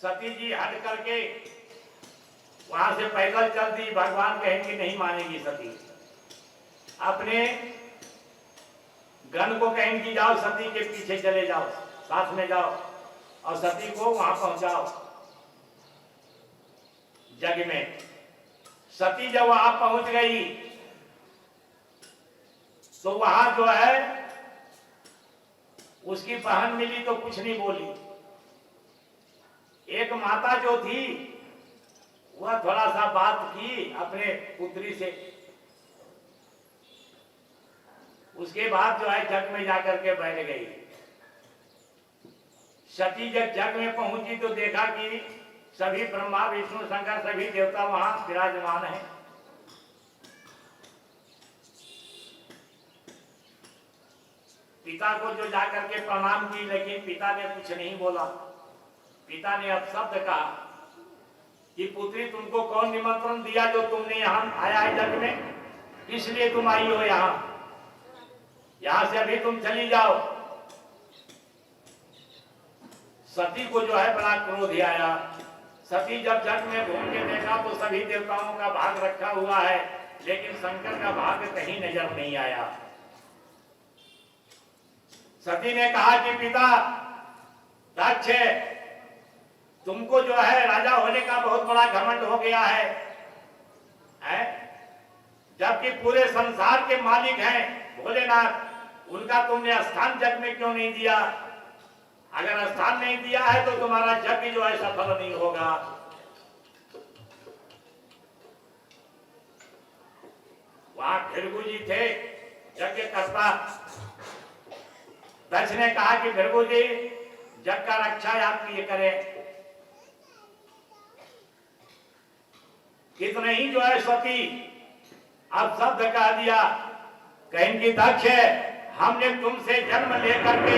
सती जी हट करके वहां से पैदल चल दी। भगवान कहेंगे नहीं मानेगी सती, अपने गण को कहेंगी जाओ सती के पीछे चले जाओ, साथ में जाओ और सती को वहां पहुंचाओ जग में। सती जब वहां पहुंच गई तो वहां जो है उसकी बहन मिली तो कुछ नहीं बोली। एक माता जो थी वह थोड़ा सा बात की अपने पुत्री से, उसके बाद जो है जग में जाकर के बैठ गई। सती जब जग में पहुंची तो देखा कि सभी ब्रह्मा विष्णु शंकर सभी देवता वहां विराजमान हैं। पिता को जो जाकर के प्रणाम की, लेकिन पिता ने कुछ नहीं बोला। पिता ने अपशब्द कहा कि पुत्री तुमको कौन निमंत्रण दिया जो तुमने यहाँ आया है जग में, इसलिए तुम आई हो यहाँ से अभी तुम चली जाओ। सती को जो है बड़ा क्रोध आया। सती जब जग में घूम के देखा तो सभी देवताओं का भाग रखा हुआ है, लेकिन शंकर का भाग कहीं नजर नहीं आया। सती ने कहा कि पिता दक्ष, तुमको जो है राजा होने का बहुत बड़ा घमंड हो गया है? जबकि पूरे संसार के मालिक हैं भोलेनाथ, उनका तुमने स्थान जग में क्यों नहीं दिया? अगर स्थान नहीं दिया है तो तुम्हारा यज्ञ जो है सफल नहीं होगा। वहां भृगु जी थे यज्ञ करता। दक्ष ने कहा कि भृगु जी जग का रक्षा आप ये करें। कितने ही जो है सती अब शब्द कह दिया, कहेंगे दक्ष हमने तुमसे जन्म लेकर के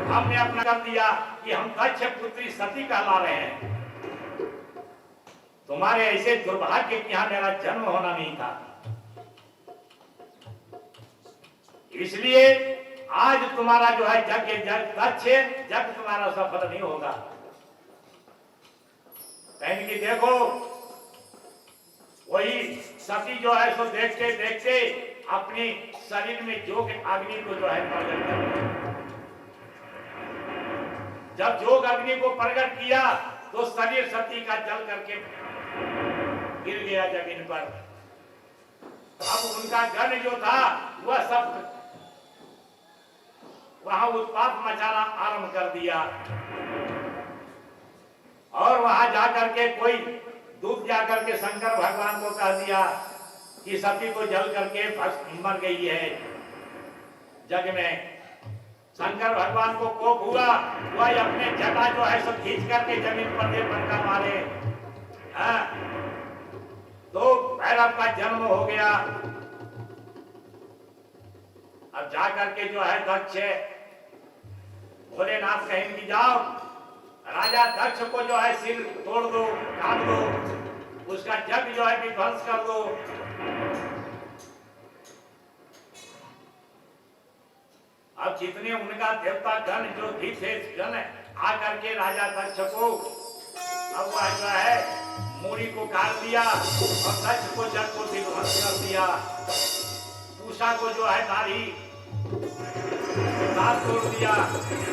हमने अपना कर दिया कि हम दक्ष पुत्री सती कहला रहे हैं। तुम्हारे ऐसे दुर्भाग्य कि यहां मेरा जन्म होना नहीं था, इसलिए आज तुम्हारा जो है दक्ष जग तुम्हारा सफल नहीं होगा। कहेंगे देखो वही सती जो है सो देखते देखते अपनी शरीर में जोग अग्नि को जो है प्रकट कर दिया। जब जोग अग्नि को प्रकट किया तो शरीर सती का जल करके गिर गया जमीन पर। अब उनका गण जो था वह सब वहां उत्पात मचाना आरंभ कर दिया और वहां जाकर के कोई दूध जाकर के शंकर भगवान को कह दिया कि सती को जल करके मर गई है जग में। शंकर भगवान को कोप हुआ, वह अपने जटा जो है सब खींच करके जमीन पर दे बनका मारे। तो भैरव का जन्म हो गया। अब जाकर के जो है दक्ष भोलेनाथ कहेंगे जाओ राजा दक्ष को जो है सिर तोड़ दो, काट दो, उसका जग जो है विध्वंस कर दो। अब जितने उनका देवता गण जो भी थे गण आकर के राजा दक्ष को अब वह जो है मूड़ी को काट दिया और दक्ष को जग को विध्वंस कर दिया। पूषा को जो है दाढ़ी तोड़ दिया,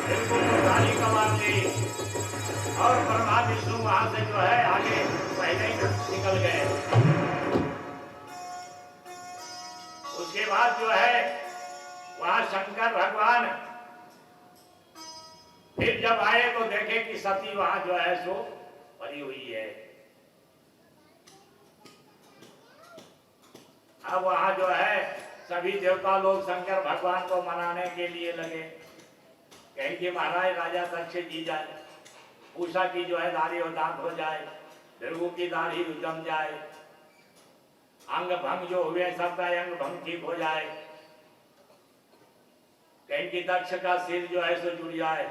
बिल्कुल को दाढ़ी कमा दी और ब्रह्मा विष्णु वहां से जो है आगे पहले ही निकल गए। उसके बाद जो है वहां शंकर भगवान फिर जब आए तो देखे कि सती वहां जो है सो पड़ी हुई है। अब वहां जो है सभी देवता लोग शंकर भगवान को मनाने के लिए लगे। कहेंगे महाराज राजा दक्ष जी जाए, पूषा की जो है दाढ़ी और दांत हो जाए, भृगु की दाढ़ी जम जाए, अंग भंग जो हुए सबका अंग भंग ठीक हो जाए। कहेंगे दक्ष का सिर जो है सो जुड़ जाए।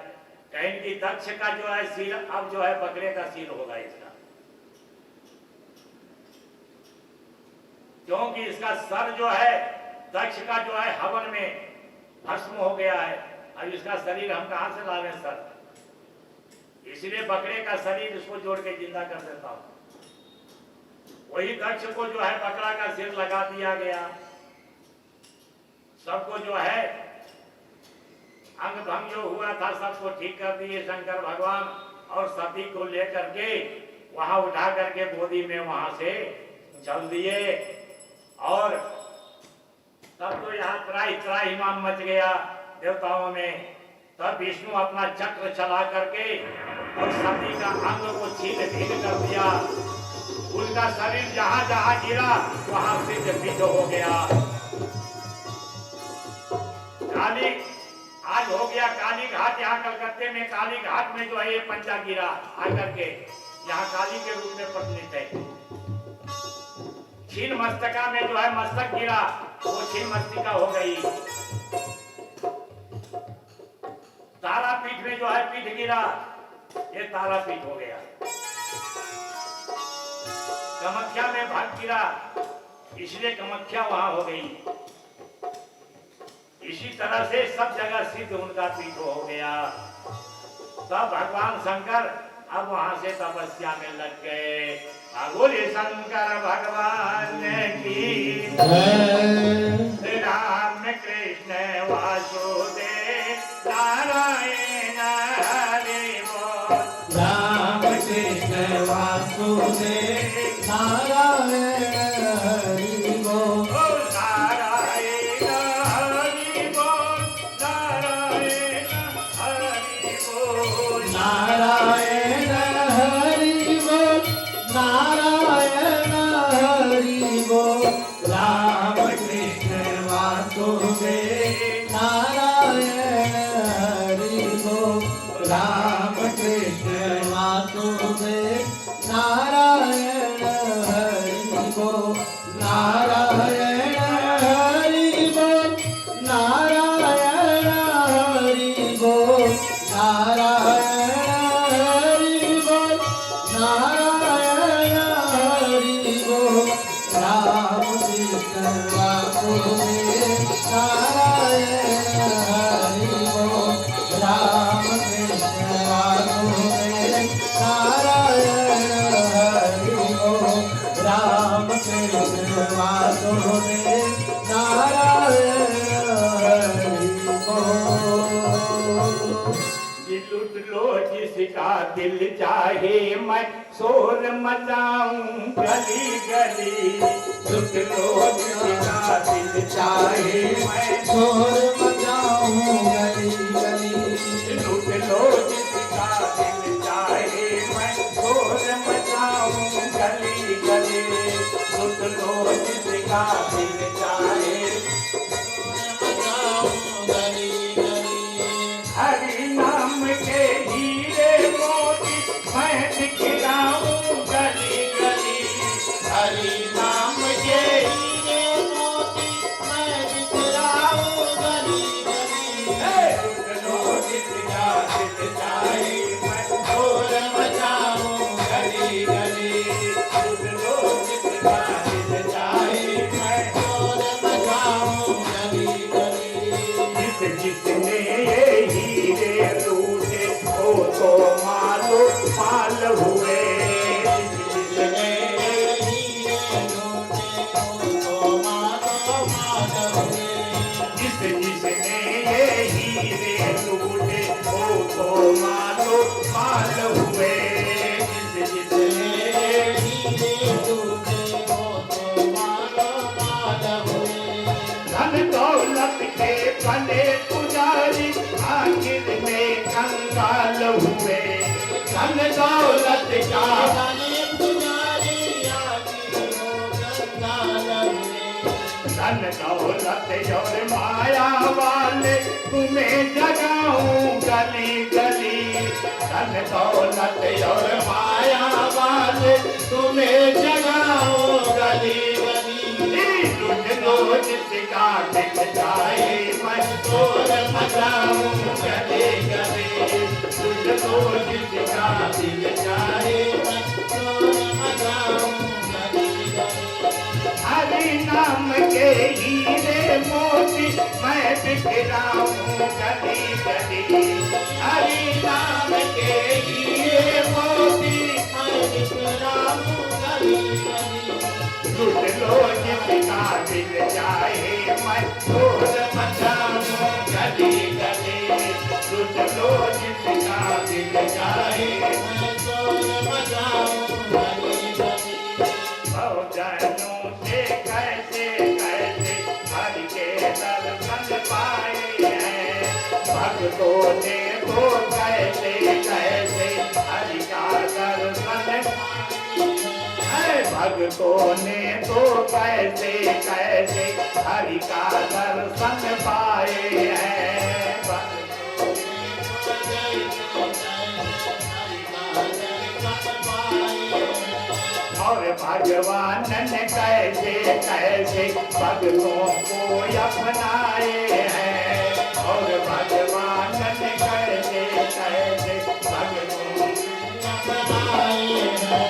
कहेंगे दक्ष का जो है सिर अब जो है बकरे का सिर होगा इसका, क्योंकि इसका सर जो है दक्ष का जो है हवन में भस्म हो गया है। अब इसका शरीर हम कहां से लावे सर? इसलिए बकरे का शरीर इसको जोड़ के जिंदा कर देता हूं। वही दक्ष को जो है बकरा का सिर लगा दिया गया, सबको जो है अंग भंग जो हुआ था सबको ठीक कर दिए शंकर भगवान, और सती को लेकर के वहां उठा करके गोदी में वहां से चल दिए। और तब तो यहाँ त्राही त्राही माम मच गया देवताओं में। तब विष्णु अपना चक्र चला करके और सती का अंग को छीन भीन कर दिया। उनका शरीर जहां जहां गिरा वहां से सिद्ध हो गया। काली आज हो गया काली घाट, यहाँ कलकत्ते में काली घाट में जो है ये पंजा गिरा आकर के यहाँ काली के रूप में प्रचलित है। छीन मस्तका में जो है मस्तक गिरा, वो छीन मस्तिका हो गई। तारापीठ में जो है पीठ गिरा, ये तारापीठ हो गया। कामाख्या में भाग गिरा, इसलिए कामाख्या वहां हो गई। इसी तरह से सब जगह सिद्ध उनका पीठ हो गया। तब भगवान शंकर अब वहां से तपस्या में लग गए। बोले शंकर भगवान की जय। राम कृष्ण वासुदेव नारायण हरि बोल। राम कृष्ण वासुदेव नारायण हरि बोल। नारायण हरि बोल, नारायण हरि बोल। नारायण हरि बोल, नारायण हरि बोल। राम कृष्ण वासुदेव नारायण हरि बोल। राम कृष्ण वासुदेव नारायण हरि बोल। नारायण हरि बोल, नारायण हरि बोल। नारायण हरि बोल, नारायण हरि बोल। राम कृष्ण वासुदेव नारायण हरि बोल। राम कृष्ण वासुदेव नारायण हरि बोल। राम कृष्ण वासुदेव नारायण हरि बोल। लुट लो जिसका दिल चाहे मैं शोर मचाऊं गली गली। लुट लो जिसका दिल चाहे मैं शोर मचाऊं गली गली। लुट लो जिसका दिल चाहे मैं शोर मचाऊं गली गली। लुट लो जिसका दिल चाहे हरि नाम के हीरे मोती मैं दिखलाऊं गली गली। हरि नाम के हीरे मोती मैं दिखलाऊं गली गली। लुट लो जिसका दिल चाहे मैं शोर मचाऊं गली गली। लुट लो जिसका दिल चाहे मैं शोर मचाऊं गली गली। जिसने ये हीरे लूटे वो तो मालो माल हुए। जिसने ये हीरे लूटे वो तो मालो माल हुए। जिसने ये हीरे लूटे वो तो मालो माल हुए। जिसने ये हीरे लूटे वो तो मालो माल हुए। धन दौलत के बने पुजारी आखिर में कंगाल हुए। धन दौलत का बने पुजारी आखिर में कंगाल हुए। धन दौलत और माया वाले तुम्हें जगाऊं गली गली। धन दौलत और माया वाले तुम्हें जगाऊं गली गली। लुट लो जिसका दिल चाहे मैं शोर मचाऊं गली गली। लुट लो जिसका दिल चाहे मैं शोर मचाऊं गली गली। हरि नाम के हीरे मोती मैं बिखराऊं गली गली। हरि नाम के हीरे भक्तों ने तो कैसे कैसे हरि का दर्शन, भक्तों ने तो कैसे कैसे हरि का दर्शन पाए हैं। और भगवान ने कैसे कैसे भक्तों को अपनाए हैं, और भगवान ने कैसे कैसे भक्तों को अपनाए हैं।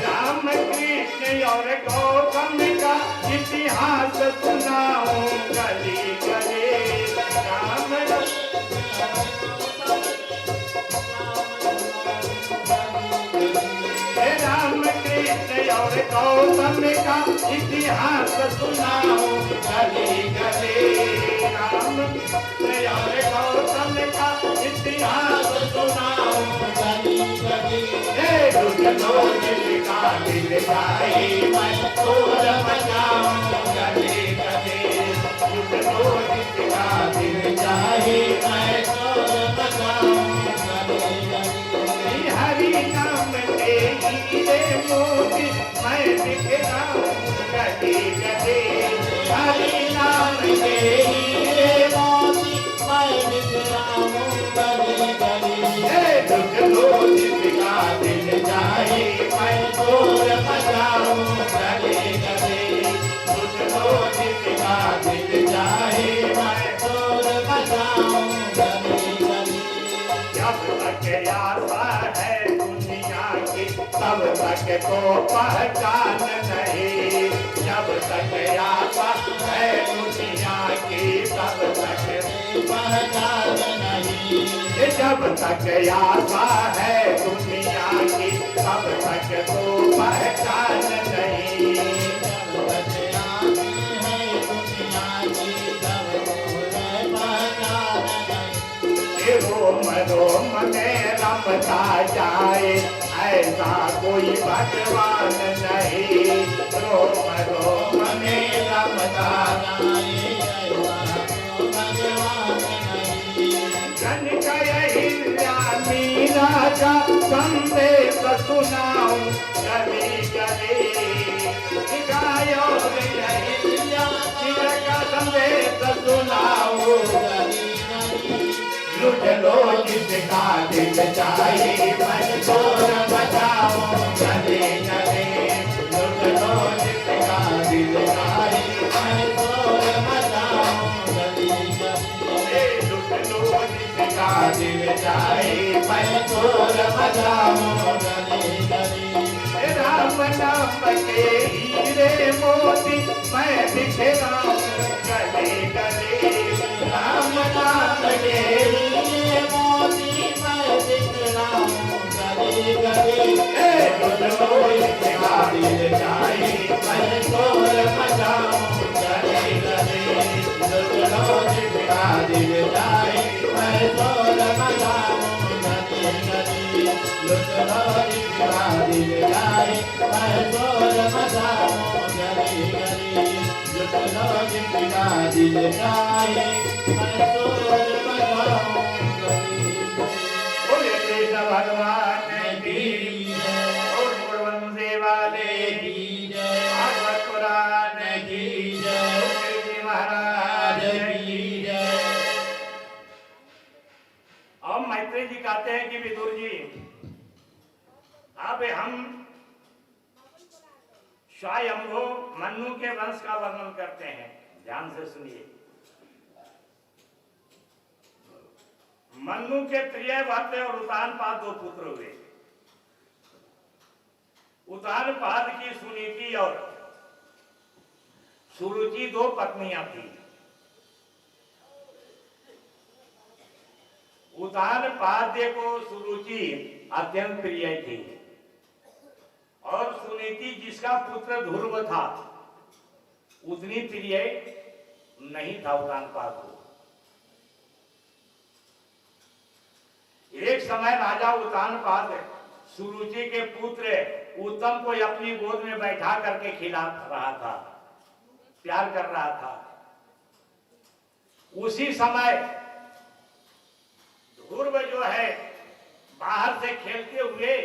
राम कृष्ण और गौतम का इतिहास सुनाऊं गली गली, राम कृष्ण और गौतम का इतिहास सुनाऊं गली गली, राम कृष्ण और गौतम का इतिहास सुनाऊं गली गली। लुटनो जिसका दिल जाए मैं शोर मचाऊं गली गली, लुटनो जिसका दिल जाए मैं शोर मचाऊं गली गली। हरि नाम के हीरे मोती मैं बिखराऊं गली गली, हरि नाम के हीरे मोती मैं बिखराऊं गली गली। लुटनो जिसका दिल जाए मैं शोर मचाऊं गली गली, लुटनो जिसका दिल जाए मैं शोर मचाऊं गली गली। जब तक आशा है दुनिया की तब तक को पहचान नहीं, जब तक आशा है दुनिया की तब तक पहचान नहीं, जब तक आशा है दुनिया की तब तक तो पहचान नहीं, जब तक आशा है दुनिया की तब तो पहचान नहीं। रोम रोम में रमता जाए ऐसा कोई भगवान नहीं, रोम रोम में रमता जाए ऐसा कोई भगवान नहीं। जन कहिल्या मीरा का संदेश सुनाऊं गली गली, गायो कहिल्या मीरा का संदेश सुनाऊं गली गली। लुट लो जिसका दिल चाहे मैं शोर मचाऊं गली गली, लुट लो जिसका दिल चाहे मैं शोर मचाऊं गली गली। लुट लो जिसका दिल चाहे मैं शोर मचाऊं गली गली। राम नाम के हीरे मोती मैं बिखराऊं गली गली, राम नाम के हीरे मोती मैं बिखराऊं गली गली। लुटनो जिसका दिल चाहे मैं शोर मचाऊं गली गली, लुटनो जिसका दिल चाहे मैं शोर मचाऊं गली गली, लुटनो जिसका दिल चाहे मैं शोर मचाऊं गली गली, लुटनो जिसका दिल चाहे मैं शोर मचाऊं गली गली। बोले कृष्ण भगवान की जय, और गुरुवंशी वाले की जय, भागवत पुराण की जय, कृष्ण महाराज की जय। अब मैत्री जी कहते हैं कि विदुर जी अब हम स्वयंभू मन्नु के वंश का वर्णन करते हैं, ध्यान से सुनिए। मन्नु के प्रिय भक्त और उतानपाद दो पुत्र हुए। उतानपाद की सुनीति और सुरुचि दो पत्नियां थी। उतानपाद्य को सुरुचि अत्यंत प्रिय थी और सुनीति जिसका पुत्र ध्रुव था उतनी प्रिय नहीं था उतानपाद को। एक समय राजा उतानपाद सुरुचि के पुत्र उत्तम को अपनी गोद में बैठा करके खिला रहा था, प्यार कर रहा था। उसी समय ध्रुव जो है बाहर से खेलते हुए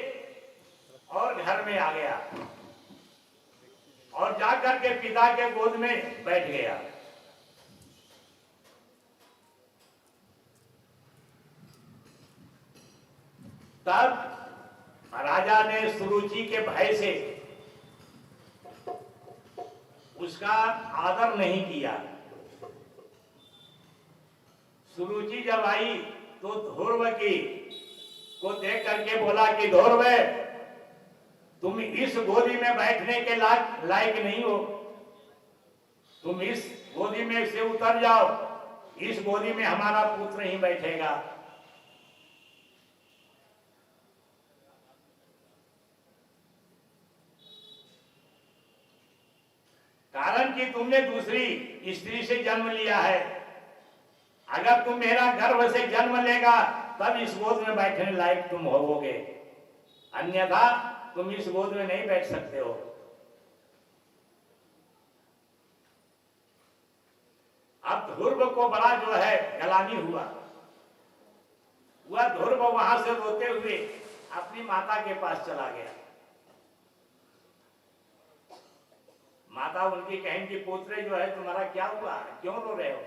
और घर में आ गया और जाकर के पिता के गोद में बैठ गया। तब राजा ने सुरुचि के भय से उसका आदर नहीं किया। सुरुचि जब आई तो ध्रुव की को देख करके बोला कि ध्रुव, तुम इस गोदी में बैठने के लायक नहीं हो, तुम इस गोदी में से उतर जाओ, इस गोदी में हमारा पुत्र ही बैठेगा। कारण कि तुमने दूसरी स्त्री से जन्म लिया है, अगर तुम मेरा गर्भ से जन्म लेगा तब इस गोद में बैठने लायक तुम होवोगे, अन्यथा तुम इस गोद में नहीं बैठ सकते हो। अब ध्रुव को बड़ा जो है गलानी हुआ। वह ध्रुव वहां से रोते हुए अपनी माता के पास चला गया। माता उनकी कहें कि पुत्र जो है तुम्हारा क्या हुआ, क्यों रो रहे हो?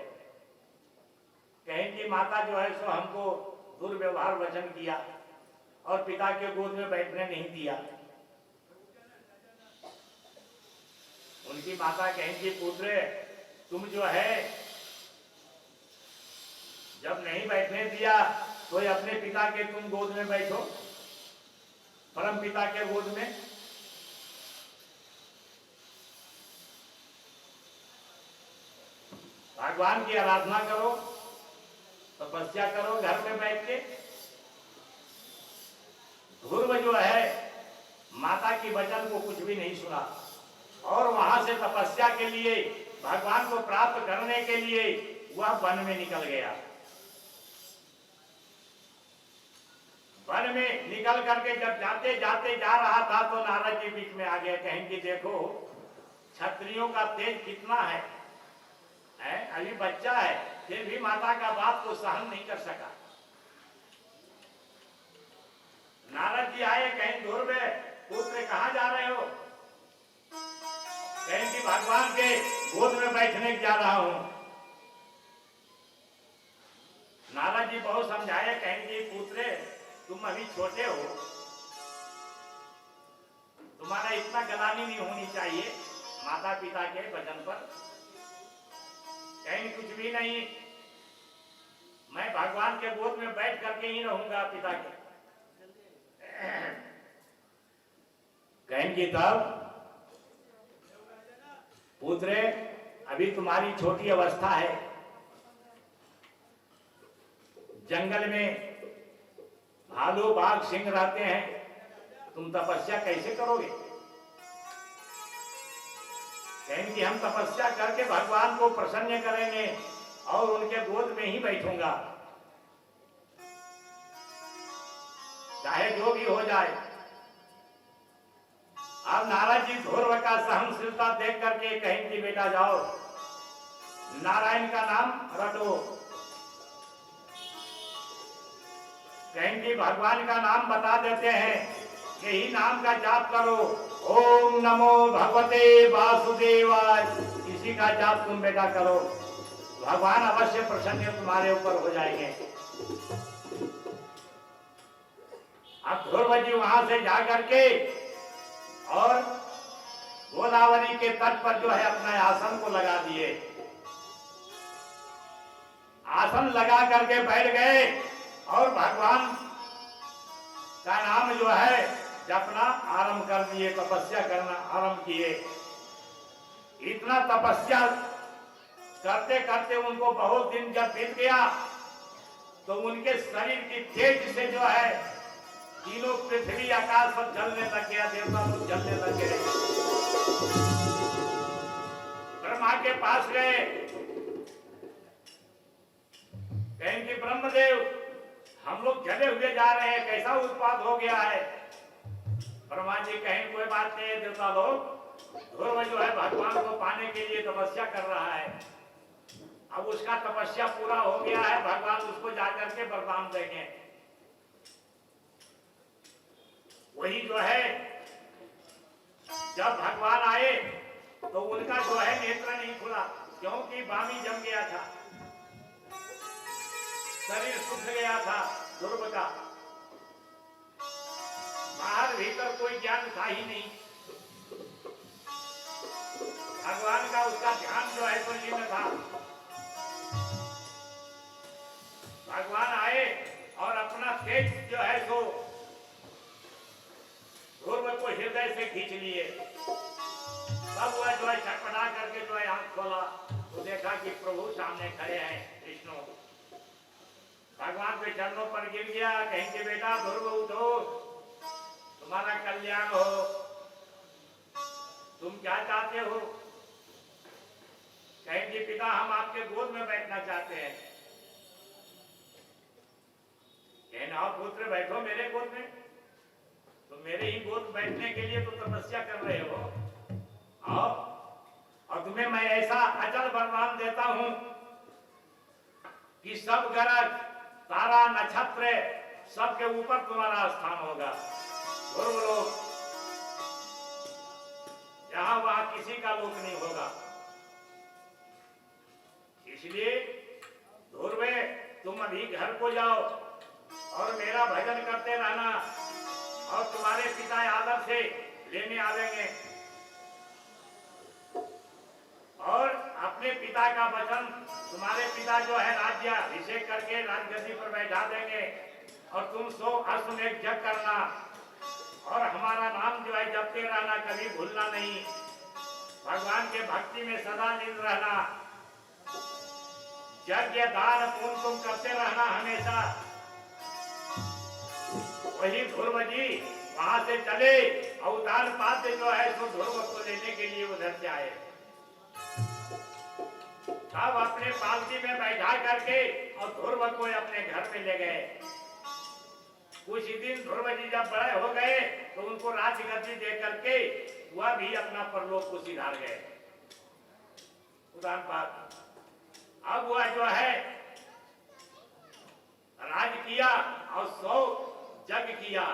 कहें कि माता जो है सो हमको दुर्व्यवहार वचन किया और पिता के गोद में बैठने नहीं दिया। उनकी माता कहें कि पुत्र तुम जो है जब नहीं बैठने दिया तो अपने पिता के तुम गोद में बैठो, परम पिता के गोद में। भगवान की आराधना करो, तपस्या करो घर में बैठ के। ध्रुव जो है माता की वचन को कुछ भी नहीं सुना और वहां से तपस्या के लिए, भगवान को प्राप्त करने के लिए वह वन में निकल गया। वन में निकल करके जब जाते जाते जा रहा था तो नारद जी बीच में आ गए। कहेंगे देखो क्षत्रियों का तेज कितना है, अभी बच्चा है फिर भी माता का बात को सहन नहीं कर सका। नारद जी आए, कहीं ध्रुव पुत्र कहाँ जा रहे हो? कहीं कि भगवान के गोद में बैठने जा रहा हूं। नारद जी बहुत समझाए, कहें कि पुत्र तुम अभी छोटे हो, तुम्हारा इतना गलानी नहीं होनी चाहिए माता पिता के वचन पर। कहीं कुछ भी नहीं, मैं भगवान के गोद में बैठ करके ही रहूंगा पिता के। कहेंगे तब पुत्र अभी तुम्हारी छोटी अवस्था है, जंगल में भालू बाघ सिंह रहते हैं, तुम तपस्या कैसे करोगे? कहेंगे हम तपस्या करके भगवान को प्रसन्न करेंगे और उनके गोद में ही बैठूंगा, चाहे जो भी हो जाए। अब नारद जी ध्रुव का सहनशीलता देख करके कहेंगे बेटा जाओ नारायण का नाम रटो, कहेंगे भगवान का नाम बता देते हैं, यही नाम का जाप करो, ओम नमो भगवते वासुदेवाय, इसी का जाप तुम बेटा करो, भगवान अवश्य प्रसन्न तुम्हारे ऊपर हो जाएंगे। अब ध्रुव जी वहां से जा करके और गोदावरी के तट पर जो है अपना आसन को लगा दिए। आसन लगा करके बैठ गए और भगवान का नाम जो है जपना आरंभ कर दिए, तपस्या करना आरंभ किए। इतना तपस्या करते करते उनको बहुत दिन जब बीत गया तो उनके शरीर की तेज से जो है तीनों पृथ्वी आकाश सब जलने लग गया, देवता लोग जलने लग गए। ब्रह्मा के पास गए, कहेंगे ब्रह्मदेव हम लोग जले हुए जा रहे हैं, कैसा उत्पात हो गया है? ब्रह्मा जी कहें कोई बात नहीं है देवता लोग, ध्रुव जो है भगवान को पाने के लिए तपस्या कर रहा है, अब उसका तपस्या पूरा हो गया है, भगवान उसको जाकर के वरदान देंगे। वही जो है जब भगवान आए तो उनका जो है नेत्र नहीं खुला, क्योंकि वामी जम गया था, शरीर सूख गया था ध्रुव का, बाहर भीतर कोई ज्ञान था ही नहीं। भगवान का उसका ध्यान जो है तो लीन था। भगवान आए और अपना तेज जो है तो ध्रुव को हृदय से खींच लिए। तब वह जो है छटपटा करके जो है आंख खोला तो देखा कि प्रभु सामने खड़े हैं विष्णु। भगवान के चरणों पर गिर गया, कहेंगे बेटा ध्रुव उठो, तुम्हारा कल्याण हो, तुम क्या चाहते हो? कहेंगे पिता हम आपके गोद में बैठना चाहते हैं। कहना पुत्र बैठो मेरे गोद में, तो मेरे ही गोद बैठने के लिए तो तपस्या कर रहे हो। और तुम्हें मैं ऐसा अचल वरदान देता हूं कि सब ग्रह तारा नक्षत्र सबके ऊपर तुम्हारा स्थान होगा। ध्रुव लोक जहां वहां किसी का लोक नहीं होगा। इसलिए ध्रुवे तुम अभी घर को जाओ और मेरा भजन करते रहना, और तुम्हारे पिता आदर से लेने आवेंगे और अपने पिता का वचन, तुम्हारे पिता जो है राज्य अभिषेक करके राजगद्दी पर बैठा देंगे, और तुम सो अश्वमेघ जप करना और हमारा नाम जो है जपते रहना, कभी भूलना नहीं। भगवान के भक्ति में सदा लीन रहना, यज्ञ दान पुण्य तुम करते रहना हमेशा। वही ध्रुव जी वहां से चले, अवतार पात्र जो है सो ध्रुव को लेने के लिए उधर से आए। तब अपने पालकी में बैठा करके और ध्रुव को अपने घर में ले गए। कुछ दिन ध्रुव जी जब बड़े हो गए तो उनको राजगद्दी दे करके वह भी अपना परलोक को सिधार गए। उदाहरण पाठ अब वह जो है राज किया और 100 यज्ञ किया।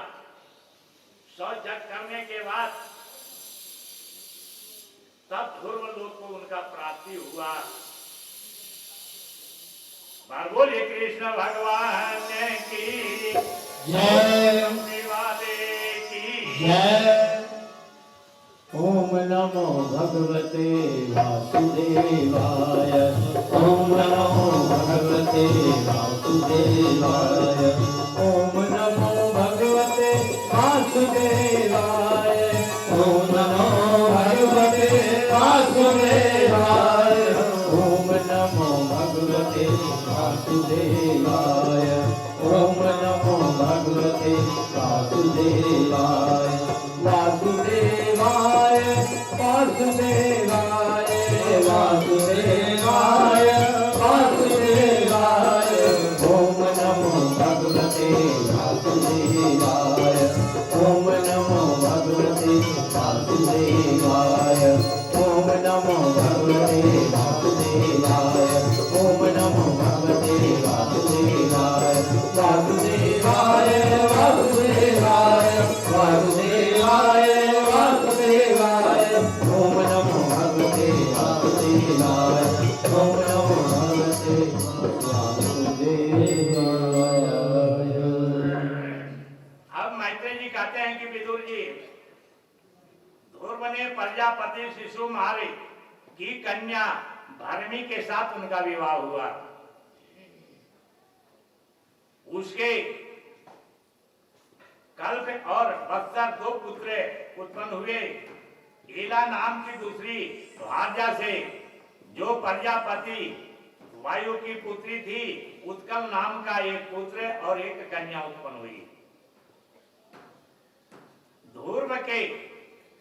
100 यज्ञ करने के बाद तब ध्रुव लोक को उनका प्राप्ति हुआ। बार बोलिए कृष्ण भगवान की जय, वाले की जय। ओम नमो भगवते वासुदेवाय, ओम नमो भगवते वासुदेवाय, ओम नमो भगवते वासुदेवाय, ओम नमो भगवते वासुदेवाय, ओम नमो भगवते वासुदेवाय, ओम नमो भगवते वासुदेवाय, वासुदेवाय वासुदेवाय वासुदेवाय वासुदेवाय, ओम नमो भगवते वासुदेवाय, ओम नमो भगवते वासुदेवाय, ओम नमो भगवते वासुदेवाय, ओम नमो भगवते वासुदेवाय, वासुदेवाय वासुदेवाय वासुदेवाय वासुदेवाय, ओम नमो भगवते वासुदेवाय, ओम नमो भगवते वासुदेवाय। अब मैत्रेय जी कहते हैं कि विदुर जी, ध्रुव ने प्रजापति शिशु महारी की कन्या भरमी के साथ उनका विवाह हुआ। उसके कल्प और बत्सर 2 पुत्र उत्पन्न हुए। ईला नाम की दूसरी भार्या से, जो प्रजापति वायु की पुत्री थी, उत्कल नाम का एक पुत्र और एक कन्या उत्पन्न हुई। ध्रुव के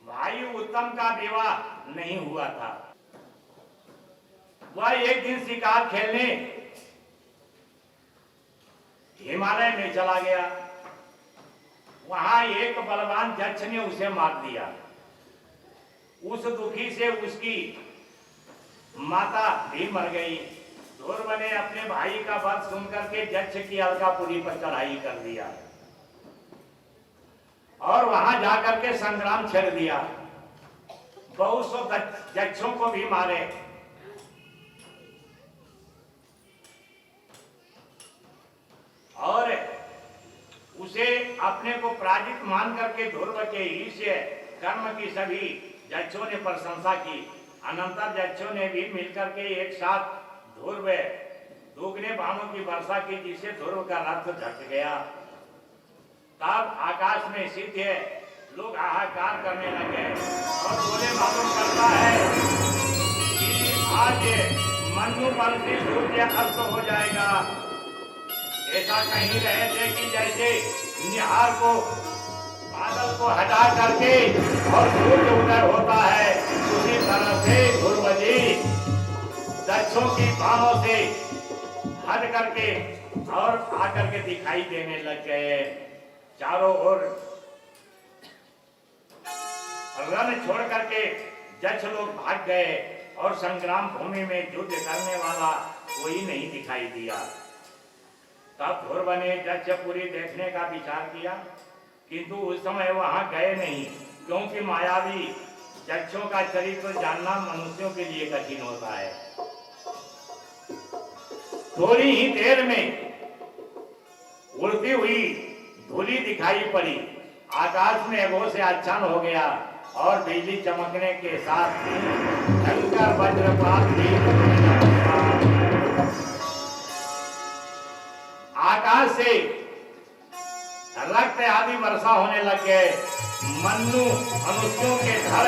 वायु उत्तम का विवाह नहीं हुआ था। वह एक दिन शिकार खेलने हिमालय में चला गया। वहां एक बलवान यक्ष ने उसे मार दिया। उस दुखी से उसकी माता भी मर गई। ध्रुव ने अपने भाई का वध सुनकर के यक्ष की अलकापुरी पर चढ़ाई कर दिया और वहां जाकर के संग्राम छेड़ दिया। बहुत सौ यक्षों को भी मारे। और उसे अपने को पराजित मान करके ध्रुव के ही से कर्म की सभी यक्षों ने प्रशंसा की। अनंतर यक्षों ने भी मिलकर के एक साथ ध्रुव दुगने बाणों की वर्षा की, जिससे ध्रुव का रथ झट गया। तब आकाश में सीधे लोग हाहाकार करने लगे और बोले, मालूम करता है कि आज मनु बल से सूर्य अस्त हो जाएगा। ऐसा कहीं रहे थे कि जैसे निहार को बादल को हटा करके और सूर्य उदय होता है, उसी तरह से ध्रुव जी दक्षों की बाणों से हट करके और आकर के दिखाई देने लग गए। चारों ओर रण छोड़ करके यक्ष लोग भाग गए और संग्राम भूमि में युद्ध करने वाला कोई नहीं दिखाई दिया। तब ध्रुव ने यक्षपुरी देखने का विचार किया, किंतु उस समय वहां गए नहीं, क्योंकि मायावी यक्षों का चरित्र जानना मनुष्यों के लिए कठिन होता है। थोड़ी ही देर में उड़ती हुई धूली दिखाई पड़ी, आकाश में मेघों से आच्छादन हो गया और बिजली चमकने के साथ भयंकर वज्रपात भी होने लगा। आकाश से रक्त आदि वर्षा होने लग गए। मनु मनुष्यों के घर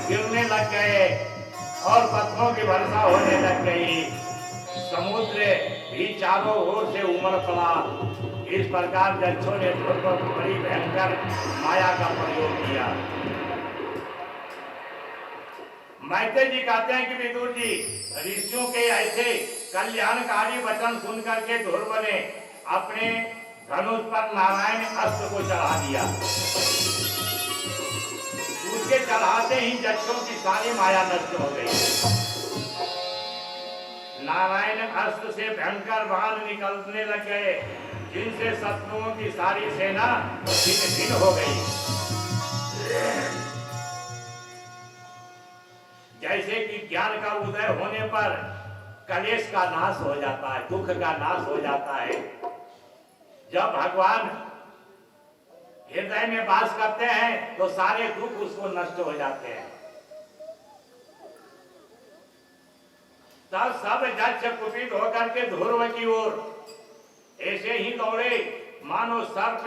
गिरने लग गए और पत्थरों की वर्षा होने लग गई। समुद्र भी चारों ओर से उमड़ पड़ा। इस प्रकार यक्षों ने ध्रुव पर बड़ी भयंकर माया का प्रयोग किया। मैत्रेय जी कहते हैं कि विदुर जी, ऋषियों के ऐसे कल्याणकारी वचन सुनकर के ध्रुव ने अपने धनुष पर नारायण अस्त्र को चढ़ा दिया। उसके चढ़ाते ही यक्षों की सारी माया नष्ट हो गई। नारायण अस्त्र से भयंकर बाण निकलने लग गए, जिनसे शत्रुओं की सारी सेना छिन्न हो गई। जैसे कि ज्ञान का उदय होने पर कलेश का नाश हो जाता है, दुख का नाश हो जाता है। जब भगवान हृदय में वास करते हैं तो सारे दुख उसको नष्ट हो जाते हैं। तब सब यक्ष कुपित होकर के ध्रुव की ओर ऐसे ही दौड़े मानो सर्प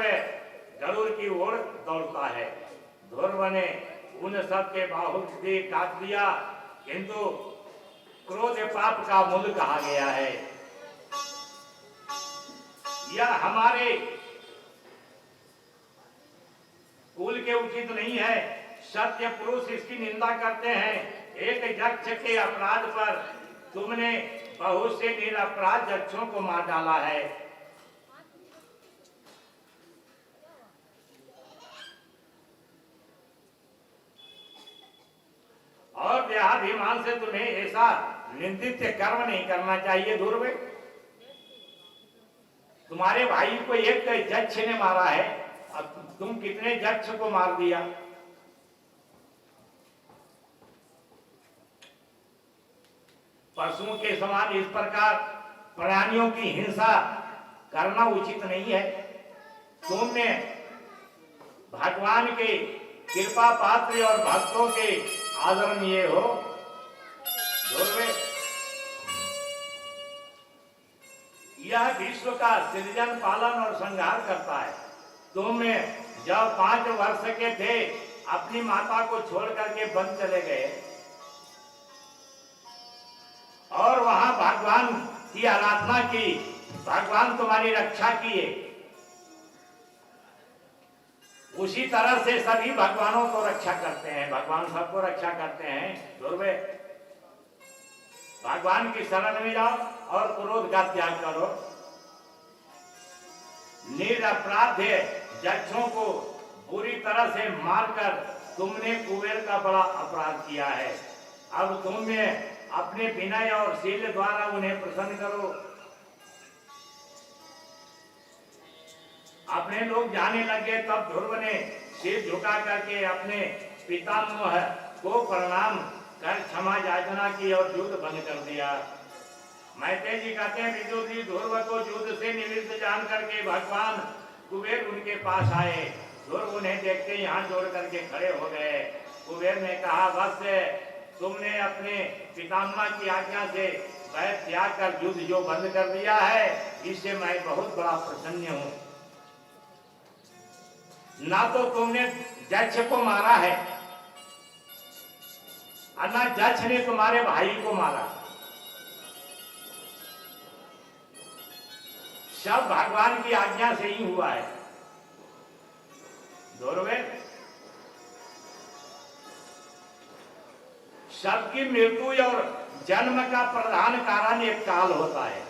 गरुड़ की ओर दौड़ता है। ध्रुव ने उन सब के बाहु से काट दिया, किंतु क्रोध पाप का मूल कहा गया है। यह हमारे कुल के उचित नहीं है। सत्य पुरुष इसकी निंदा करते हैं। एक यक्ष के अपराध पर तुमने बहुत से निरपराध यक्षों को मार डाला है। और देहाभिमान से तुम्हें ऐसा निंदित कर्म नहीं करना चाहिए। ध्रुव, तुम्हारे भाई को एक यक्ष ने मारा है, अब तुम कितने यक्ष को मार दिया। पशुओं के समान इस प्रकार प्राणियों की हिंसा करना उचित नहीं है। तुमने भगवान के कृपा पात्र और भक्तों के आदरणीय हो। यह विश्व का सृजन पालन और संहार करता है। तुम जब 5 वर्ष के थे अपनी माता को छोड़ करके वन चले गए और वहां भगवान की आराधना की, भगवान तुम्हारी रक्षा किए। उसी तरह से सभी भगवानों को रक्षा करते हैं। भगवान सबको रक्षा करते हैं। ध्रुव, भगवान की शरण में जाओ और क्रोध का त्याग करो। निरपराध यक्षों को बुरी तरह से मारकर तुमने कुबेर का बड़ा अपराध किया है। अब तुम्हें अपने विनय और शील द्वारा उन्हें प्रसन्न करो। अपने लोग जाने लगे तब ध्रुव ने सिर झुका करके अपने पितामह को प्रणाम कर क्षमा याचना की और युद्ध बंद कर दिया। मैत्रेय जी कहते हैं विदुर जी ध्रुव को युद्ध से निवृत्त जान करके भगवान कुबेर उनके पास आए। ध्रुव उन्हें देखते ही हाथ जोड़ करके खड़े हो गए। कुबेर ने कहा वत्स तुमने अपने पितामह की आज्ञा से वह त्याग कर युद्ध जो बंद कर दिया है इससे मैं बहुत बड़ा प्रसन्न हूं। ना तो तुमने जक्ष को मारा है और ना जक्ष ने तुम्हारे भाई को मारा। सब भगवान की आज्ञा से ही हुआ है। ध्रुवे सबकी मृत्यु और जन्म का प्रधान कारण एक काल होता है।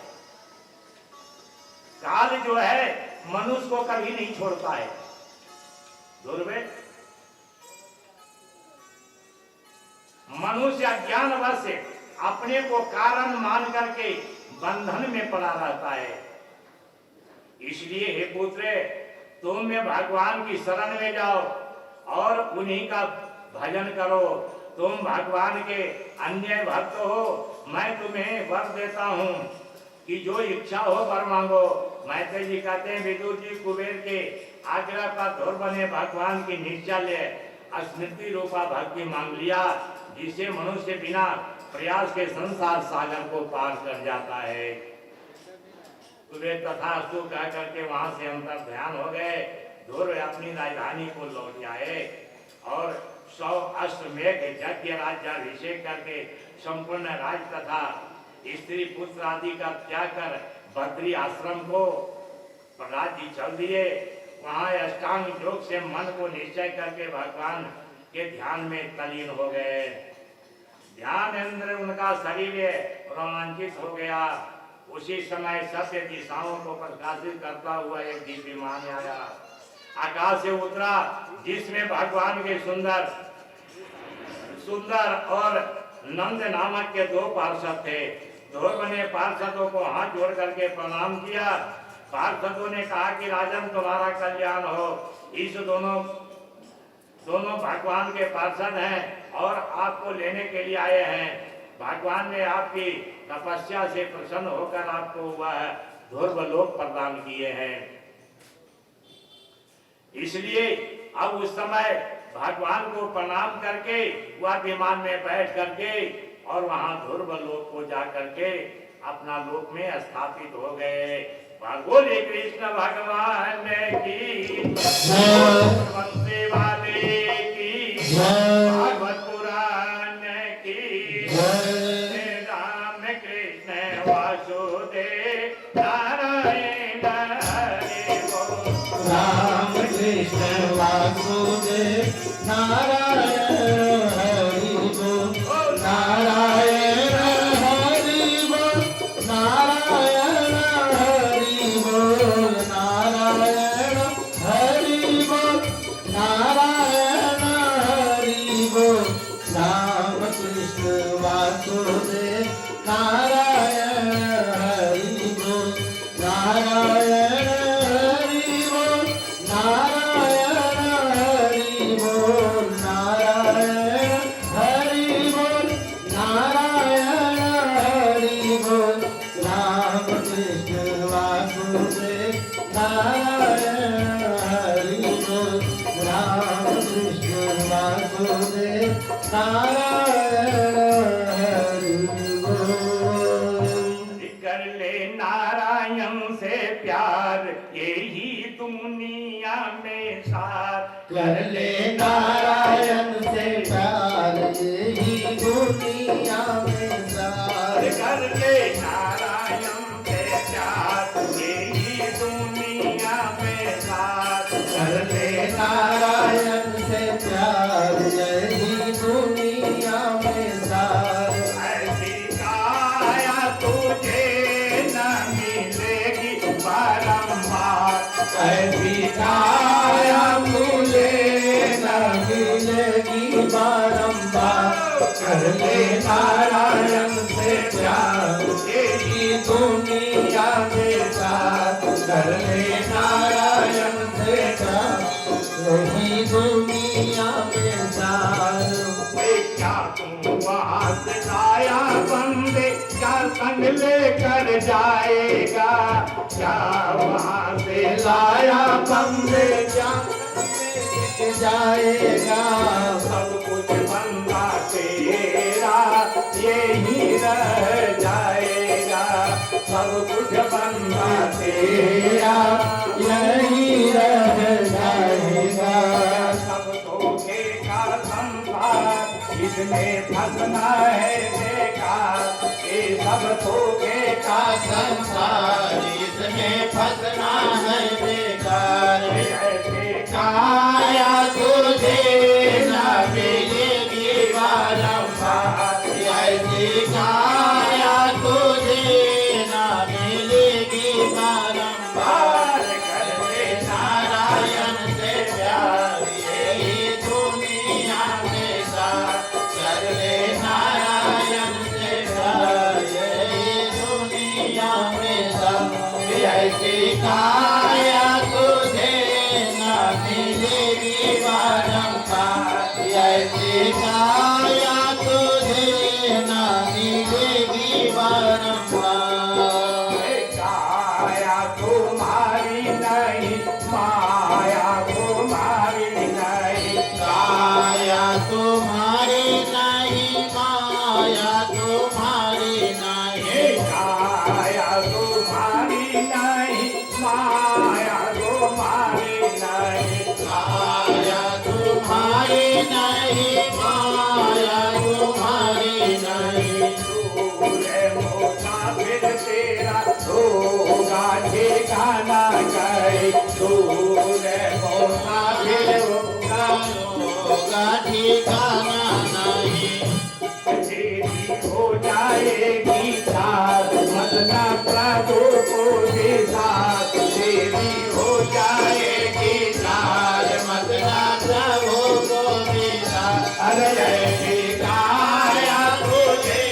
काल जो है मनुष्य को कभी नहीं छोड़ता है। ध्रुवे मनुष्य अज्ञानवश से अपने को कारण मान करके बंधन में पड़ा रहता है। इसलिए हे पुत्र तुम में भगवान की शरण में जाओ और उन्हीं का भजन करो। तुम भगवान के अन्य भक्त हो। मैं तुम्हें वर देता हूं कि जो इच्छा हो वर मांगो। मैत्रेय जी कहते हैं विदुर जी कुबेर के आग्रह पर ध्रुव ने भगवान की निश्चल स्मृति रूपा भक्ति मांग लिया जिसे मनुष्य बिना प्रयास के संसार सागर को पार कर जाता है। कुबेर तथास्तु कह करके वहां से अंतर ध्यान हो गए। ध्रुव अपनी राजधानी को लौट आए और 100 अश्वमेघ यज्ञ राज्याभिषेक करके संपूर्ण राज तथा स्त्री पुत्र आदि का त्याग कर बद्री आश्रम को प्रहलाद जी चल दिए। वहां अष्टांग योग से मन को निश्चय करके भगवान के ध्यान में तलीन हो गए। ध्यान अंदर उनका शरीर रोमांचित हो गया। उसी समय सत्य दिशाओं को प्रकाशित करता हुआ एक दिव्य विमान आया, आकाश से उतरा जिसमें भगवान के सुंदर और नंद नामक के 2 पार्षद थे। ध्रुव ने पार्षदों को हाथ जोड़ करके प्रणाम किया। पार्षदों ने कहा कि राजन तुम्हारा कल्याण हो। इस दोनों भगवान के पार्षद हैं और आपको लेने के लिए आए हैं। भगवान ने आपकी तपस्या से प्रसन्न होकर आपको वह ध्रुव लोक प्रदान किए हैं। इसलिए अब उस समय भगवान को प्रणाम करके वह विमान में बैठ करके और वहां ध्रुव लोक को जा करके अपना लोक में स्थापित हो गए। बोले कृष्ण भगवान की वंशे वाले की भागवत पुराण की राम कृष्ण वासुदेव नारायण हरि बोल। राम कृष्ण वासुदेव नारायण हरि बोल। नारायण हरि बोल। नारायण हरि बोल। नारायण हरि बोल। नारायण हरि बोल। राम कृष्ण वासुदेव नारायण हरि बोल। नारायण हरि बोल। नारायण हरि बोल। नारायण हरि बोल। नारायण हरि बोल। राम कृष्ण वासुदेव नारायण हरि बोल। राम कृष्ण वासुदेव नारायण हरि बोल। कर ले नारायण से प्यार यही दुनिया में सार। कर ले नारायण से प्यार यही दुनिया में सार। कर ले नारायण से प्यार यही दुनिया में सार। कर ले नारायण से प्यार यही दुनिया में सार। ऐसी काया तुझे न मिलेगी बारंबार। ऐसी काया मुझे न मिलेगी बारंबार। कर ले नारायण यही दुनिया में सार क्या तुम वहां से लाया बंदे क्या संग लेकर जाएगा क्या वहां से लाया बंदे क्या के जाएगा सब कुछ बंदा तेरा यही रह जाएगा सब कुछ बंदा तेरा यही रह जाएगा सब धोखे का संसार इसमें फंसना है बेकार ये सब धोखे का संसार इसमें फंसना है बेकार ऐसे काया तुझे न मिलेगी बारंबार ऐसी काया तुझे न मिलेगी बारंबार करते नारायण से प्यार यही दुनिया में सार करते नारायण से प्यार यही दुनिया में सार ऐसी काया तुझे न मिलेगी बारंबार ऐसी काया तुझे न मिलेगी बारंबार काया तुम्हारी नहीं माया तुम्हारी नहीं काया तुम्हारी नहीं माया तुम्हारी नहीं काया तुम्हारी नहीं माया तुम्हारी नहीं काया तुम्हारी नहीं माया तुम्हारी नहीं सूर्य मुसाफिर तेरा होगा ठिकाना कहीं सूर्य मुसाफिर होगा होगा ठिकाना नहीं तेरी हो जाएगी साथ मदना प्रभु को भी साथ तेरी हो जाएगी साथ मदना प्रभु को मिला अरे ऐसी काया तुझे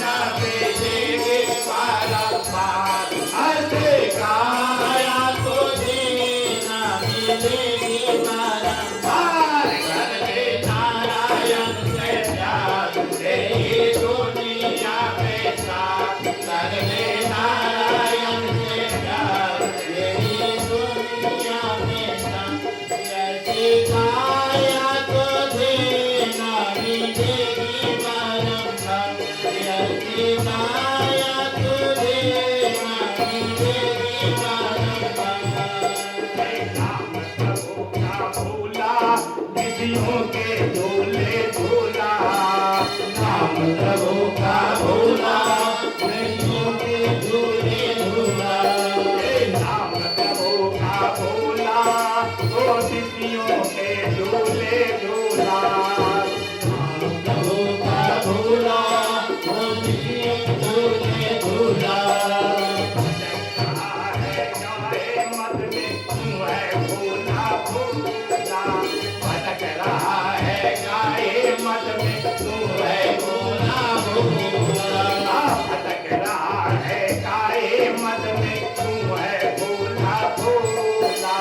न मिलेगी बारंबार ऐसी काया तुझे न मिलेगी बारंबार करते नारायण से प्यार यही दुनिया में सार करते नारायण से प्यार यही दुनिया में सार ऐसी काया तुझे न मिलेगी बारंबार ऐसी काया तुझे न मिलेगी बारंबार नाम प्रभु का भूला निधियों के झूले झूला नाम प्रभु का भूला नैयों के झूले झूला नाम प्रभु का भूला तो निधियों के झूले झूला प्रभु का भूला नैयों के झूले झूला कहा है गाए मत में तू है भूला भूला भटक रहा है गाए मत में तू है भूला भूला भटक रहा है गाए मत में तू है भूला भूला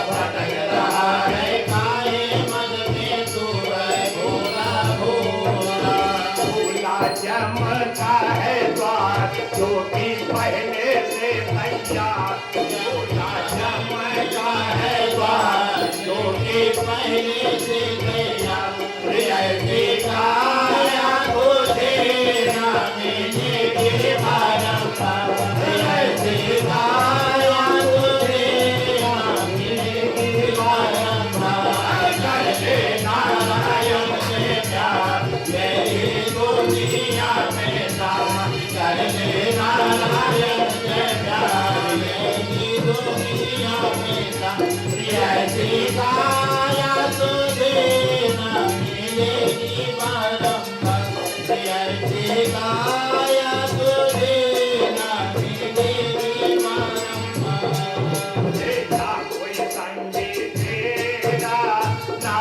भटक रहा है काए मन में तू है भूला भूला भूला जमता है द्वार जो कि पहले से तैयार भूला जमता है द्वार जो कि पहले से गया ऐसी काया तुझे न मिलेगी बारंबार ऐसी काया तुझे न मिलेगी बारंबार करते नारायण से प्यार यही दुनिया में सार करते नारायण से प्यार यही दुनिया में सार ऐसी काया तुझे न मिलेगी बारंबार ऐसी काया तुझे न मिलेगी बारंबार ना कोई संगी तेरा ना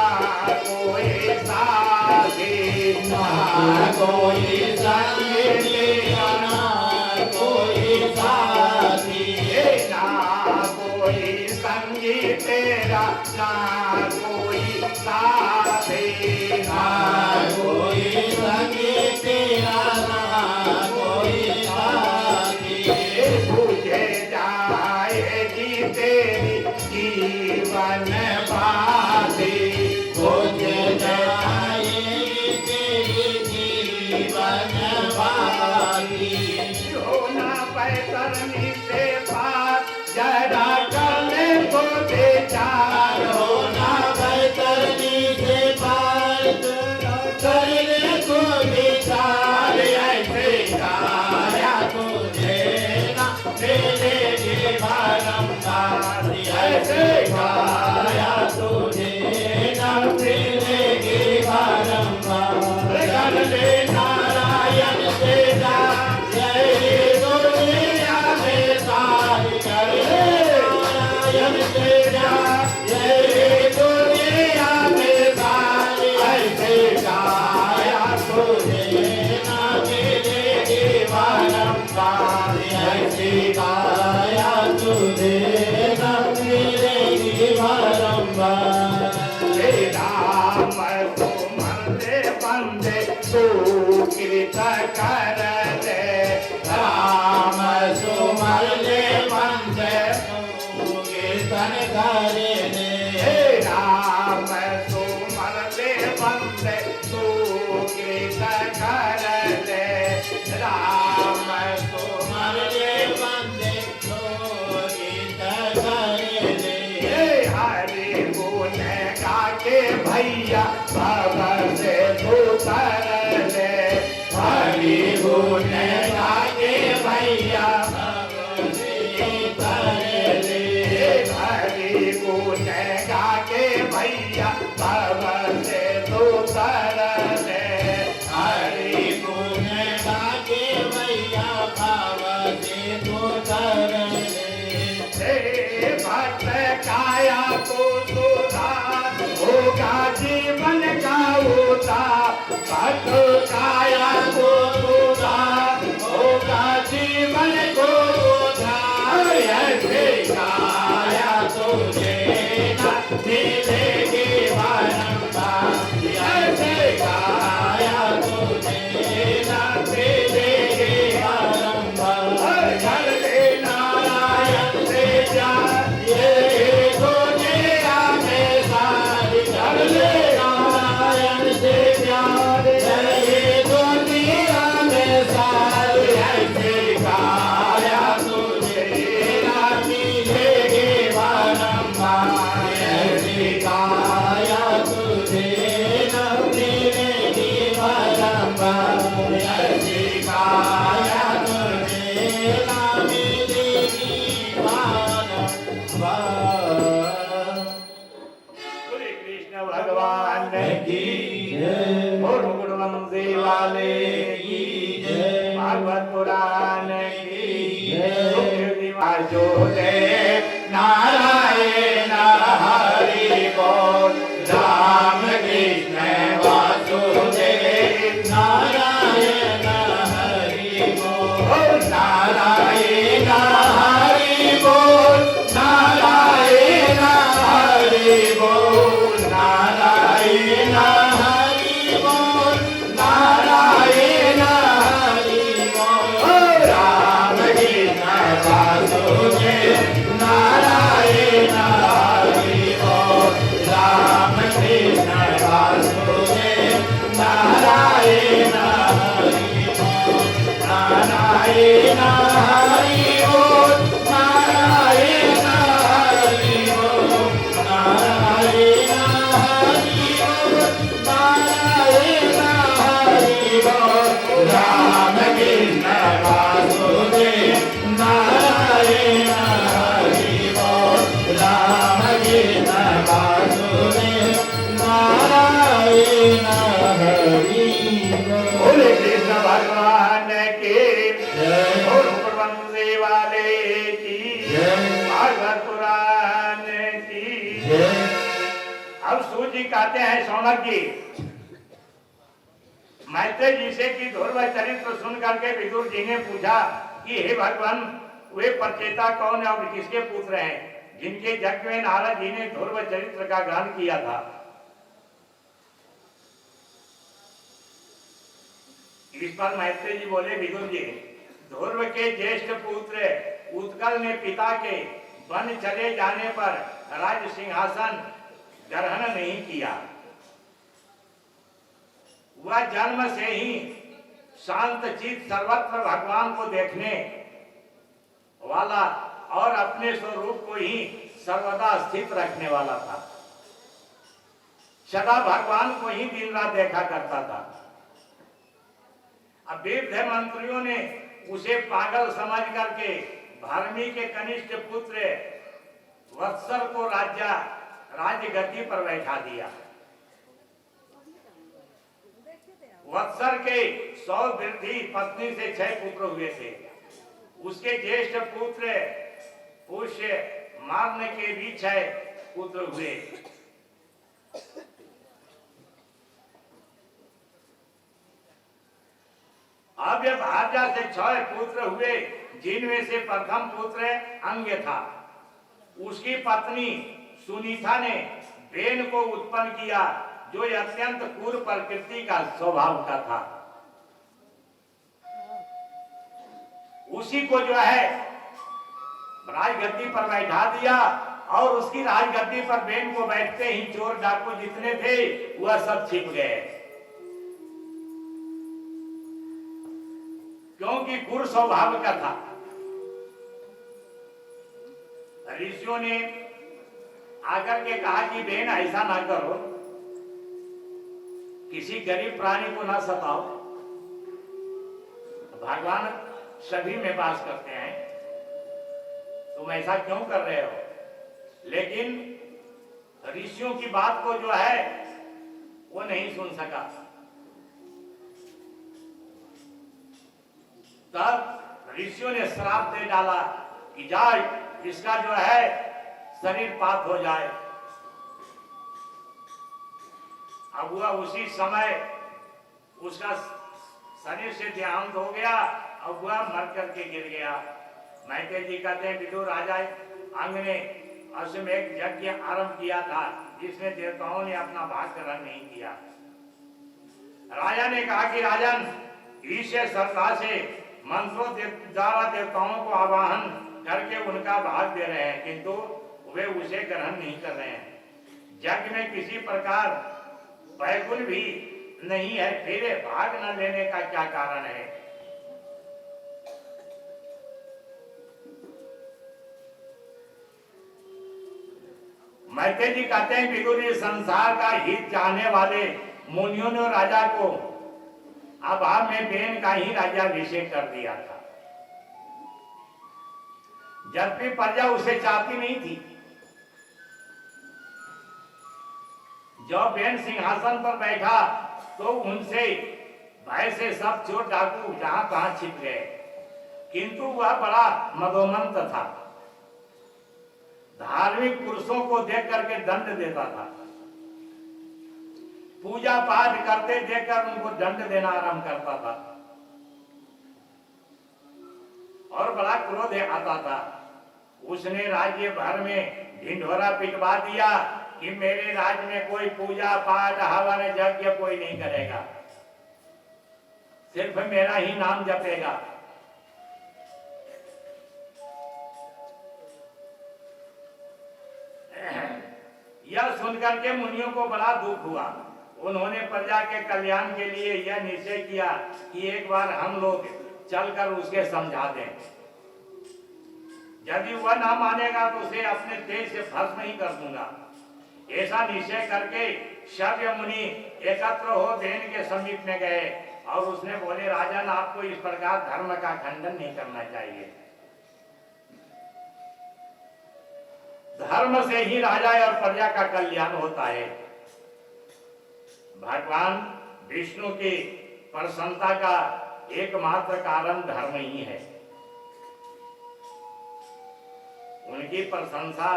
कोई साथी ना कोई संग तेरा ना कोई साथी ना कोई संगी तेरा ना कोई साथी ना कोई संगी तेरा ना कोई साथी बुझे जाएगी तेरी जीवन बाती बुझे जाएगी तेरी जीवन बाती होना पैतरनी से पार जरा करने को बेचार होना बैतरनी से पार करने को विचार ऐसे काया तुझे ना मिलेगी बारंबार ऐसे काया तुझे ना मिलेगी बारंबार कर ले नारायण से जा यही दुनिया में सारी कर ले नारायण से जा यही दुनिया में सारी ऐसे काया तुझे ना मिलेगी बारंबार ऐसी काया तुझे ना मिलेगी बारंबार राम को मरते बंदे तू कृत कर दे राम सुमर ले बंदे कीर्तन करे ने राम को मरते बंदे तू कृत कर दे राम को सुमर ले बंदे कीर्तन करे ने हरि गुण गा के भैया बाबा से तू कर ले हरि गुण गाके भैया करे ले हरि गुण गा के भैया बाबा से तू कर ले हरि गुण गाके भैया बाबा से तू कर ले हे भक्त काया को सुधार होगा जीवन का उतार भक्त काया को सुधार होगा जीवन को उधार ऐसे काया तुझे ना मिलेगी बारंबार ऐसे काया तुझे ना मिलेगी बारंबार घर ले नारायण से जा ये दुनिया में सारी कर ले नारायण से प्यार ये दुनिया में सारी ऐसे काया तुझे ना मिलेगी बारंबार ऐसी काया तुझे ना मिलेगी बारंबार ऐसी काया तुझे ना मिलेगी बारंबार श्री कृष्ण भगवान की जय और गुरुवंशी वाले की भागवत पुराण की जो दे नारायण हरि बोल राम कृष्ण वासुदेव नारायण हरि बोल नारायण हरि बोल नारायण हरि बोल नारायण हरि बोल नारायण हरि बोल राम कृष्ण वासुदेव नारायण हरि बोल राम कृष्ण वासुदेव नारायण हरि बोल नारायण हरि बोल नारायण हरि बोल नारायण हरि बोल नारायण हरि बोल राम कृष्ण वासुदेव नारायण हरि बोल राम कृष्ण वासुदेव नारायण हरि बोल बोले कृष्ण भगवान के जय और गुरुवंशी वाले की जय भागवत पुराण की जय अब सूत जी कहते हैं सौनक जी मैत्रेय जी से कि ध्रुव चरित्र सुन करके विदुर जी ने पूछा कि हे भगवान वे परचेता कौन है और किसके पुत्र हैं जिनके यज्ञ में नारद जी ने ध्रुव चरित्र का गान किया था। इस पर मैत्री जी बोले, विदुर जी, ध्रुव के ज्येष्ठ पुत्र उत्कल ने पिता के वन चले जाने पर राज सिंहासन ग्रहण नहीं किया। वह जन्म से ही शांत चित्त सर्वत्र भगवान को देखने वाला और अपने स्वरूप को ही सर्वदा स्थित रखने वाला था। सदा भगवान को ही दिन रात देखा करता था। अब वृद्ध मंत्रियों ने उसे पागल समझ करके भरमी के कनिष्ठ पुत्र वत्सर को राज्य गद्दी पर बैठा दिया। वत्सर के 100 वृद्धि पत्नी से 6 पुत्र हुए थे। उसके ज्येष्ठ पुत्र पुष्य मारने के भी 6 पुत्र हुए। अब जब भार्या से 6 पुत्र हुए, जिनमें से प्रथम पुत्र अंग्य था। उसकी पत्नी सुनीता ने बेन को उत्पन्न किया, जो अत्यंत क्रूर प्रकृति का स्वभाव का था। उसी को जो है राजगद्दी पर बैठा दिया और उसकी राजगद्दी पर बेन को बैठते ही चोर डाकू जितने थे वह सब छिप गए, क्योंकि क्रूर स्वभाव का था। ऋषियों ने आकर के कहा कि बेन ऐसा ना करो, किसी गरीब प्राणी को ना सताओ। भगवान सभी में वास करते हैं, तुम ऐसा क्यों कर रहे हो? लेकिन ऋषियों की बात को जो है वो नहीं सुन सका। तब ऋषियों ने श्राप दे डाला कि जाए इसका जो है शरीर पात हो जाए। अब वह उसी समय उसका शरीर से देहांत हो गया और वह मर करके गिर गया। मैत्री जी कहते हैं, विदुर राजा अंग ने अश्वमेध यज्ञ आरंभ किया था, जिसमें देवताओं ने अपना भाग ग्रहण नहीं किया। राजा ने कहा कि राजन, ईश्वर श्रद्धा से मंत्रों द्वारा देवताओं को आवाहन करके उनका भाग दे रहे हैं, किंतु वे उसे ग्रहण नहीं कर रहे हैं। यज्ञ में किसी प्रकार बैकुल भी नहीं है, फिर भाग न लेने का क्या कारण है? मैत्री जी कहते हैं, विदुर संसार का हित चाहने वाले मुनियों ने राजा को अभाव में बेन का ही राज्याभिषेक कर दिया था, जबकि प्रजा उसे चाहती नहीं थी। जब बेन सिंहासन पर बैठा तो उनसे भय से सब चोर डाकू जहां तहां छिप गए, किंतु वह बड़ा मदोमंत था। धार्मिक पुरुषों को देख करके दंड देता था, पूजा पाठ करते देखकर उनको दंड देना आरंभ करता था और बड़ा क्रोध आता था। उसने राज्य भर में ढिंढोरा पिटवा दिया कि मेरे राज्य में कोई पूजा पाठ हवन यज्ञ कोई नहीं करेगा, सिर्फ मेरा ही नाम जपेगा। यह सुनकर के मुनियों को बड़ा दुख हुआ। उन्होंने प्रजा के कल्याण के लिए यह निश्चय किया कि एक बार हम लोग चलकर उसके समझा दें। यदि वह ना मानेगा तो उसे अपने तेज से भस्म ही कर दूंगा। ऐसा निश्चय करके शव्य मुनि एकत्र हो बेन के समीप में गए और उसने बोले, राजन, आपको इस प्रकार धर्म का खंडन नहीं करना चाहिए। धर्म से ही राजा और प्रजा का कल्याण होता है। भगवान विष्णु की प्रसन्नता का एकमात्र कारण धर्म ही है। उनकी प्रशंसा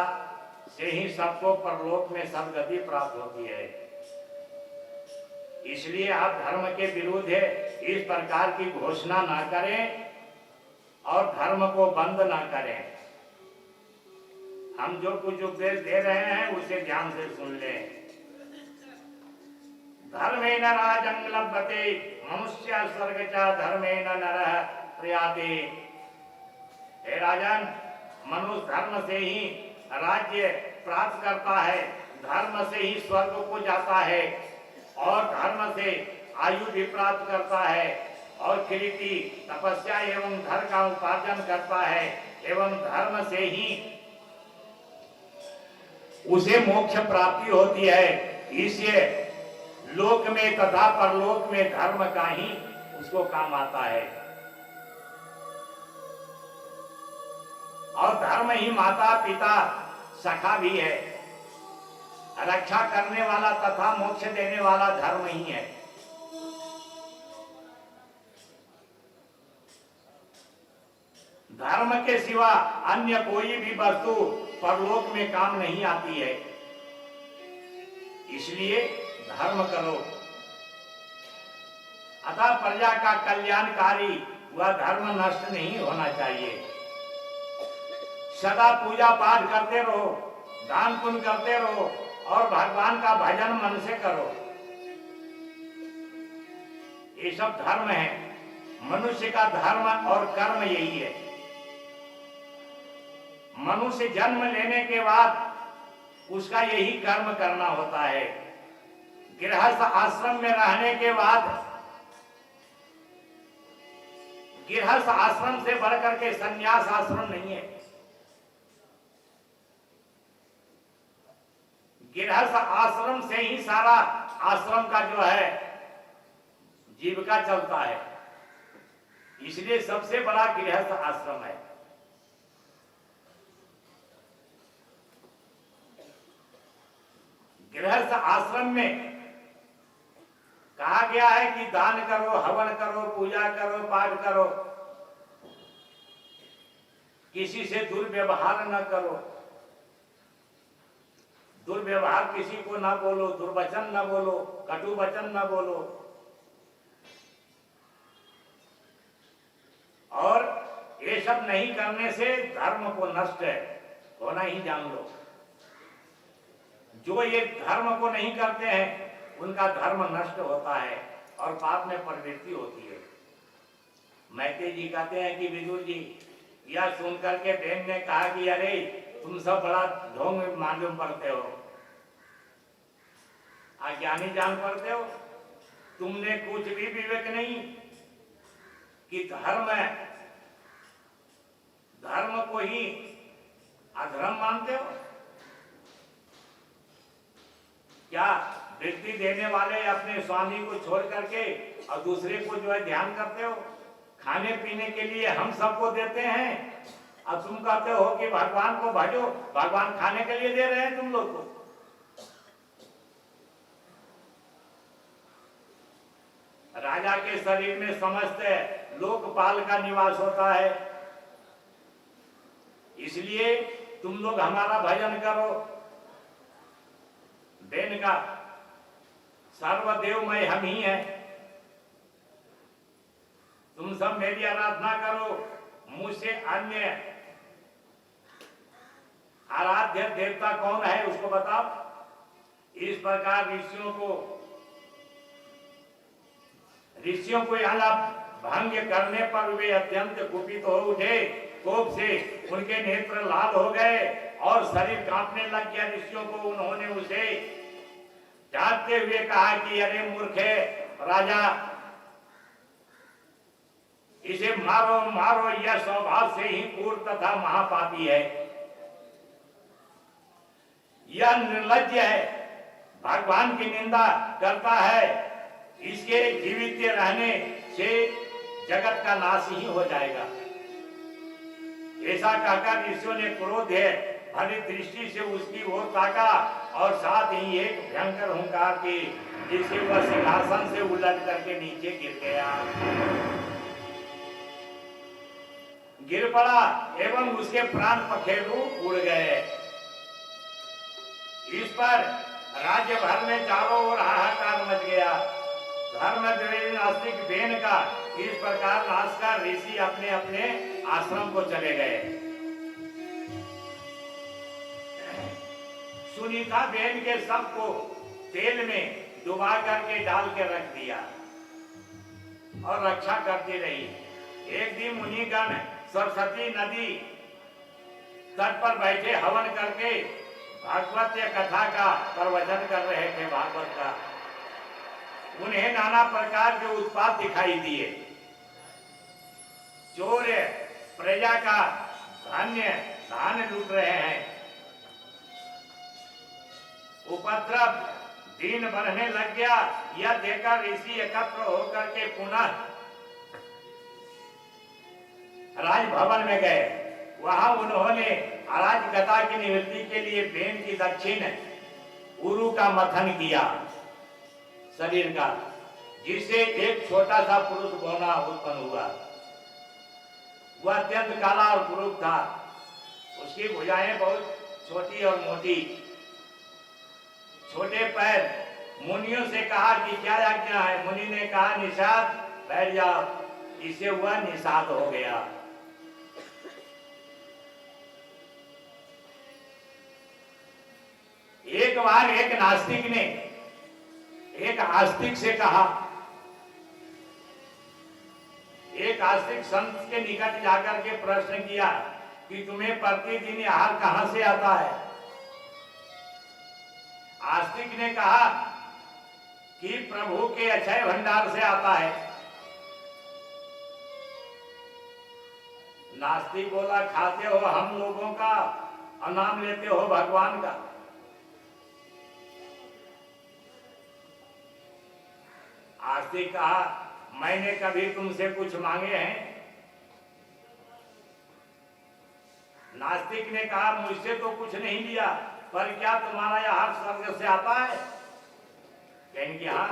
से ही सबको परलोक में सदगति प्राप्त होती है। इसलिए आप धर्म के विरुद्ध है इस प्रकार की घोषणा ना करें और धर्म को बंद ना करें। हम जो कुछ उपदेश दे रहे हैं उसे ध्यान से सुन लें। धर्मेण राजं लभते मनुष्य स्वर्ग च धर्मेण नरः प्रयाते। हे राजन, मनुष्य धर्म से ही राज्य प्राप्त करता है, धर्म से ही स्वर्ग को जाता है और धर्म से आयु भी प्राप्त करता है और कीर्ति तपस्या एवं धन का उपार्जन करता है एवं धर्म से ही उसे मोक्ष प्राप्ति होती है। इससे लोक में तथा परलोक में धर्म का ही उसको काम आता है और धर्म ही माता पिता सखा भी है, रक्षा करने वाला तथा मोक्ष देने वाला धर्म ही है। धर्म के सिवा अन्य कोई भी वस्तु परलोक में काम नहीं आती है, इसलिए धर्म करो। अतः प्रजा का कल्याणकारी वह धर्म नष्ट नहीं होना चाहिए। सदा पूजा पाठ करते रहो, दान पुण्य करते रहो और भगवान का भजन मन से करो। ये सब धर्म है। मनुष्य का धर्म और कर्म यही है। मनुष्य जन्म लेने के बाद उसका यही कर्म करना होता है। गृहस्थ आश्रम में रहने के बाद गृहस्थ आश्रम से बढ़कर के संन्यास आश्रम नहीं है। गृहस्थ आश्रम से ही सारा आश्रम का जो है जीविका चलता है, इसलिए सबसे बड़ा गृहस्थ आश्रम है। गृहस्थ आश्रम में कहा गया है कि दान करो, हवन करो, पूजा करो, पाठ करो, किसी से दुर्व्यवहार न करो, दुर्व्यवहार किसी को ना बोलो, दुर्वचन न बोलो, कटु वचन न बोलो। और ये सब नहीं करने से धर्म को नष्ट है होना ही जान लो। जो ये धर्म को नहीं करते हैं उनका धर्म नष्ट होता है और पाप में प्रवृत्ति होती है। मैत्रेय जी कहते हैं कि विदुर जी, यह सुनकर के बहन ने कहा कि अरे तुम सब बड़ा ढोंग मालूम पड़ते हो, अज्ञानी जान पड़ते हो, तुमने कुछ भी विवेक नहीं कि धर्म को ही अधर्म मानते हो। क्या वृत्ति देने वाले अपने स्वामी को छोड़ करके और दूसरे को जो है ध्यान करते हो? खाने पीने के लिए हम सबको देते हैं और तुम कहते हो कि भगवान को भजो, भगवान खाने के लिए दे रहे हैं तुम लोग को। राजा के शरीर में समस्त लोकपाल का निवास होता है, इसलिए तुम लोग हमारा भजन करो। देन का सर्वदेवमय हम ही है, तुम सब मेरी आराधना करो, मुझसे अन्य आराध्य देवता कौन है उसको बताओ। इस प्रकार ऋषियों को यहाँ भंग करने पर वे अत्यंत कुपित हो उठे। कोप से उनके नेत्र लाल हो गए और शरीर कांपने लग गया ऋषियों को। उन्होंने उसे डांटते हुए कहा कि अरे मूर्खे राजा, इसे मारो मारो, यह स्वभाव से ही क्रूर तथा महापापी है, यह निर्लज्ज है, भगवान की निंदा करता है, इसके जीवित रहने से जगत का नाश ही हो जाएगा। ऐसा कहकर ऋषियों ने क्रोध है भरी दृष्टि से उसकी ओर ताका और साथ ही एक भयंकर हुंकार की, जिससे वह सिंहासन से उलट करके नीचे गिर गया, गिर पड़ा एवं उसके प्राण पखेरु उड़ गए। इस पर राज्य भर में चारों ओर हाहाकार मच गया। धर्म नास्तिक बेन का इस प्रकार नाश कर ऋषि अपने अपने आश्रम को चले गए। सुनीता बेन के सबको तेल में डुबा करके डाल के रख दिया और रक्षा करती रही। एक दिन मुनिगण सरस्वती नदी तट पर बैठे हवन करके भागवत कथा का प्रवचन कर रहे थे। भागवत का उन्हें नाना प्रकार के उत्पात दिखाई दिए। चोर प्रजा का धान लूट रहे हैं। उपद्रव दिन बढ़ने लग गया। यह देखकर ऋषि एकत्र होकर के पुनः राजभवन में गए। वहां उन्होंने अराजकता की निवृत्ति के लिए बेन की दक्षिण उरु का मथन किया शरीर का, जिससे एक छोटा सा पुरुष बौना उत्पन्न हुआ। वह अत्यंत काला और कुरूप था। उसकी भुजाएं बहुत छोटी और मोटी, छोटे पैर। मुनियों से कहा कि क्या आज्ञा है? मुनि ने कहा निषाद बैठ जाओ। इसे हुआ निषाद हो गया। एक बार एक नास्तिक ने एक आस्तिक से कहा, एक आस्तिक संत के निकट जाकर के प्रश्न किया कि तुम्हें प्रतिदिन आहार कहां से आता है? आस्तिक ने कहा कि प्रभु के अक्षय भंडार से आता है। नास्तिक बोला खाते हो हम लोगों का और नाम लेते हो भगवान का। आस्तिक कहा मैंने कभी तुमसे कुछ मांगे हैं? नास्तिक ने कहा मुझसे तो कुछ नहीं लिया, पर क्या तुम्हारा यह आहार स्वर्ग से आता है? कहेंगे हाँ।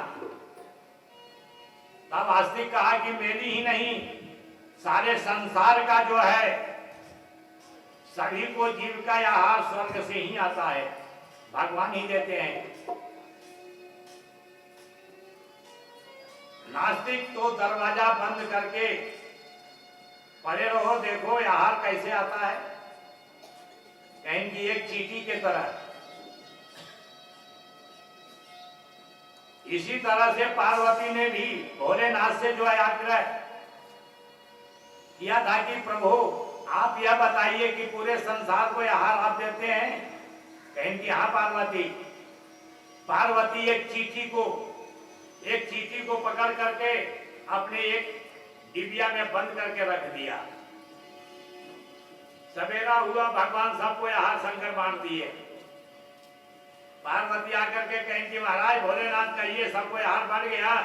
तब आस्तिक कहा कि मेरी ही नहीं सारे संसार का जो है सभी को जीव का यह आहार स्वर्ग से ही आता है, भगवान ही देते हैं। नास्तिक तो दरवाजा बंद करके पड़े रहो, देखो यह आहार कैसे आता है। कहेंगे एक चींटी के तरह। इसी तरह से पार्वती ने भी भोलेनाथ से जो है आग्रह किया था कि प्रभु आप यह बताइए कि पूरे संसार को आहार आप देते हैं? कहेंगे हाँ पार्वती। पार्वती एक चींटी को पकड़ करके अपने एक डिबिया में बंद करके रख दिया। सवेरा हुआ, भगवान सबको आहार शंकर बांट दिए। पार्वती आकर के कहेंगे महाराज भोलेनाथ कहिए सबको आहार बढ़ गया?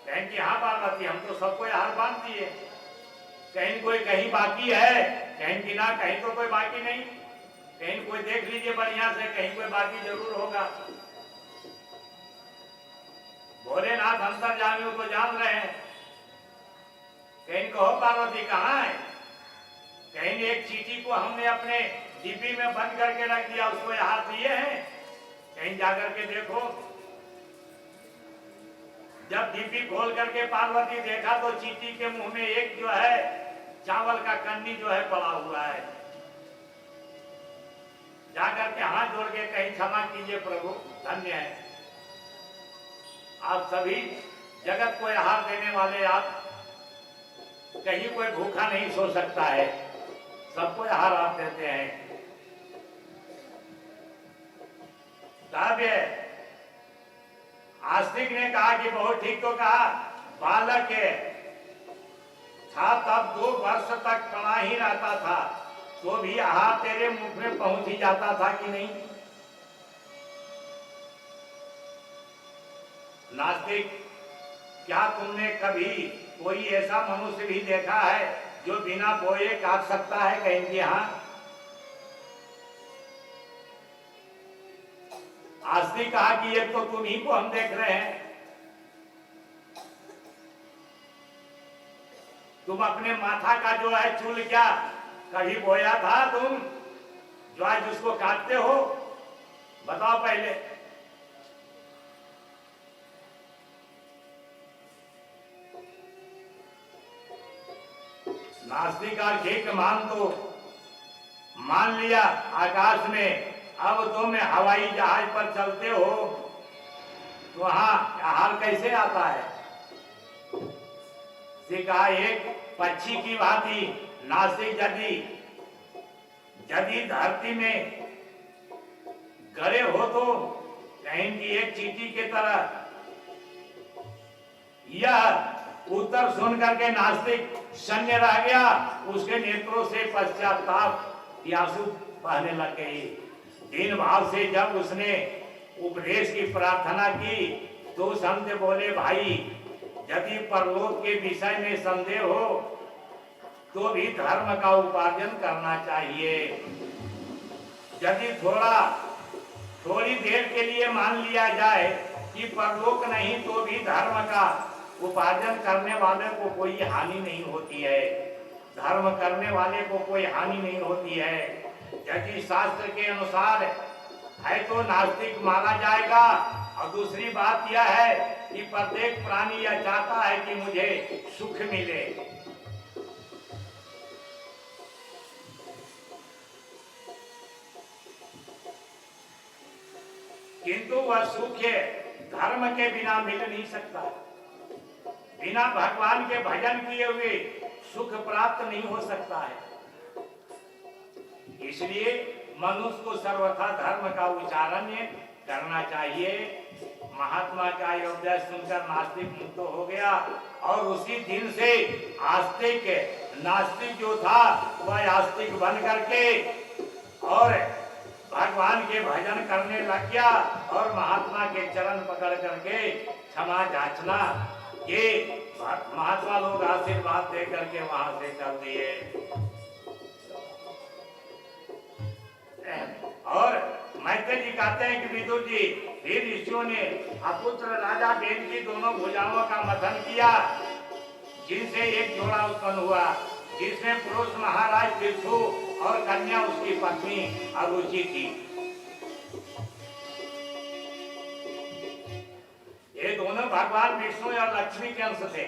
कहेंगे हाँ पार्वती हम तो सबको आहार बांट दिए। कहीं कोई कहीं बाकी है? कहेंगे ना कहीं तो कोई बाकी नहीं। कहीं कोई देख लीजिए बढ़िया से, कहीं कोई बाकी जरूर होगा। भोलेनाथ अंतर्यामी को जान रहे हैं। कहीं कहो पार्वती कहाँ है? कहीं एक चींटी को हमने अपने डिब्बी में बंद करके रख दिया, उसको आहार दिए हैं। कहीं जाकर के देखो। जब डिब्बी खोल करके पार्वती देखा तो चींटी के मुंह में एक जो है चावल का कंडी जो है पड़ा हुआ है। जाकर के हाथ जोड़ के कहीं क्षमा कीजिए प्रभु, धन्य है आप सभी जगत को आहार देने वाले। आप कहीं कोई भूखा नहीं सो सकता है, सबको आहार आप देते हैं। तब आस्तिक ने कहा कि बहुत ठीक तो कहा, बालक था तब 2 वर्ष तक पड़ा ही रहता था तो भी आहार तेरे मुख में पहुंच ही जाता था कि नहीं? नास्तिक क्या तुमने कभी कोई ऐसा मनुष्य भी देखा है जो बिना बोए काट सकता है? कहेंगे हाँ। आस्तिक कहा कि ये तो तुम ही को हम देख रहे हैं। तुम अपने माथा का जो है चूल क्या कभी बोया था तुम जो आज उसको काटते हो? बताओ पहले। नास्तिक का ठीक मान लिया आकाश में अब तुम हवाई जहाज पर चलते हो तो वहां हाल कैसे आता है? कहा एक पक्षी की भांति नासिक यदि धरती में गड़े हो तो कहीं की एक चींटी के तरह। यह उत्तर सुन करके नास्तिक शून्य रह गया, उसके नेत्रों से पश्चाताप की आंसू बहने लग गई। दीन भाव से जब उसने उपदेश की प्रार्थना की तो संत बोले, भाई यदि परलोक के विषय में संदेह हो तो भी धर्म का उपार्जन करना चाहिए। यदि थोड़ी देर के लिए मान लिया जाए कि परलोक नहीं तो भी धर्म का उपार्जन करने वाले को कोई हानि नहीं होती है। धर्म करने वाले को कोई हानि नहीं होती है। यदि शास्त्र के अनुसार है तो नास्तिक मारा जाएगा। और दूसरी बात यह है कि प्रत्येक प्राणी यह चाहता है कि मुझे सुख मिले। किंतु वह सुख धर्म के बिना मिल नहीं सकता। बिना भगवान के भजन किए हुए सुख प्राप्त नहीं हो सकता है। इसलिए मनुष्य को सर्वथा धर्म का उच्चारण करना चाहिए। महात्मा का उपदेश सुनकर नास्तिक मुक्त हो गया और उसी दिन से आस्तिक नास्तिक जो था वह आस्तिक बन करके और भगवान के भजन करने लग गया और महात्मा के चरण पकड़ करके क्षमा याचना ये महात्मा लोग आशीर्वाद दे करके वहां से चल दिए। और मैत्री जी कहते हैं कि विदुर जी फिर ऋषियों ने अपुत्र राजा बेन की दोनों भुजाओं का मथन किया, जिनसे एक जोड़ा उत्पन्न हुआ, जिसमें पुरुष महाराज पृथु और कन्या उसकी पत्नी अरुचि थी। ये दोनों भगवान विष्णु और लक्ष्मी के अंश थे,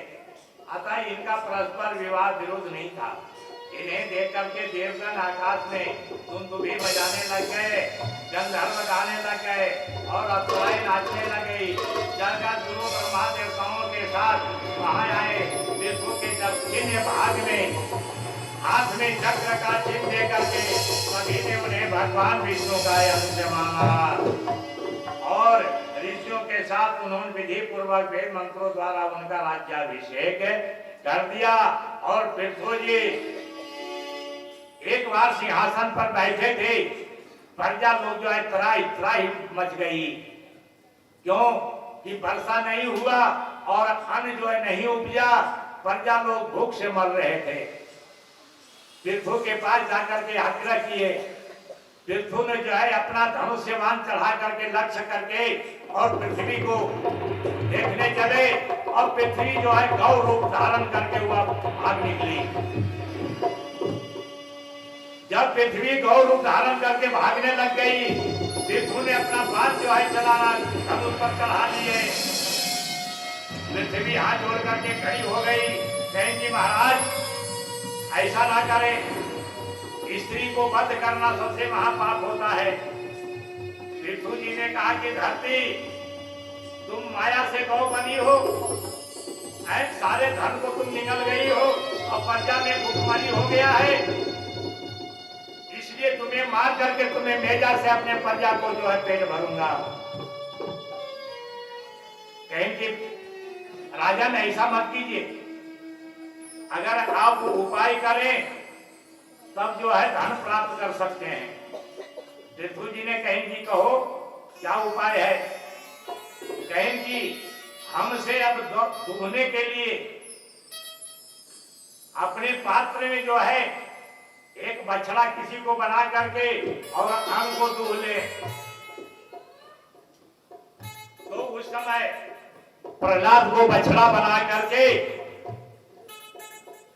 अतः इनका परस्पर विवाह विरोध नहीं था। इन्हें देख करके देवगण आकाश में धुंधुभी बजाने लग गए, गंधर्व गाने लग गए और अप्सराएं नाचने लगी। जगत गुरु ब्रह्मा देवताओं के साथ वहां आए। विष्णु के दक्षिण भाग में हाथ में चक्र का चिन्ह दे करके सभी ने उन्हें भगवान विष्णु का अंश माना और ऋषियों के साथ उन्होंने विधि पूर्वक वेद मंत्रों द्वारा उनका राज्याभिषेक कर दिया। और पृथ्वी जी एक बार सिंहासन पर बैठे थे, प्रजा लोग जो है त्राही मच गई। क्यों कि वर्षा नहीं हुआ और अन्न जो है नहीं उपजा, प्रजा लोग भूख से मर रहे थे। पृथु के पास जाकर के आग्रह किए। पृथु ने जो है अपना धनुष्य बाण चढ़ा करके लक्ष्य करके और पृथ्वी को देखने चले और पृथ्वी जो है गौ रूप धारण करके हुआ भाग निकली। जब पृथ्वी गौ रूप धारण करके भागने लग गई, पृथु ने अपना बाण जो है चलाना धनुष पर चढ़ा लिए। पृथ्वी हाथ जोड़ करके खड़ी हो गई, कहेंगी महाराज ऐसा ना करें, स्त्री को वध करना सबसे महापाप होता है। पृथु जी ने कहा कि धरती तुम माया से गौ बनी हो, सारे धन को तुम निगल गई हो और प्रजा में भूखमरी हो गया है, इसलिए तुम्हें मार करके तुम्हें मेजा से अपने प्रजा को जो है पेट भरूंगा। कहेंगे राजन ऐसा मत कीजिए, अगर आप उपाय करें तब जो है धन प्राप्त कर सकते हैं। पृथु जी ने कहेंगी कहो क्या उपाय है? कहेंगी हमसे अब दुहने के लिए अपने पात्र में जो है एक बछड़ा किसी को बना करके और अन्न को दूह ले। तो उस समय प्रहलाद को बछड़ा बना करके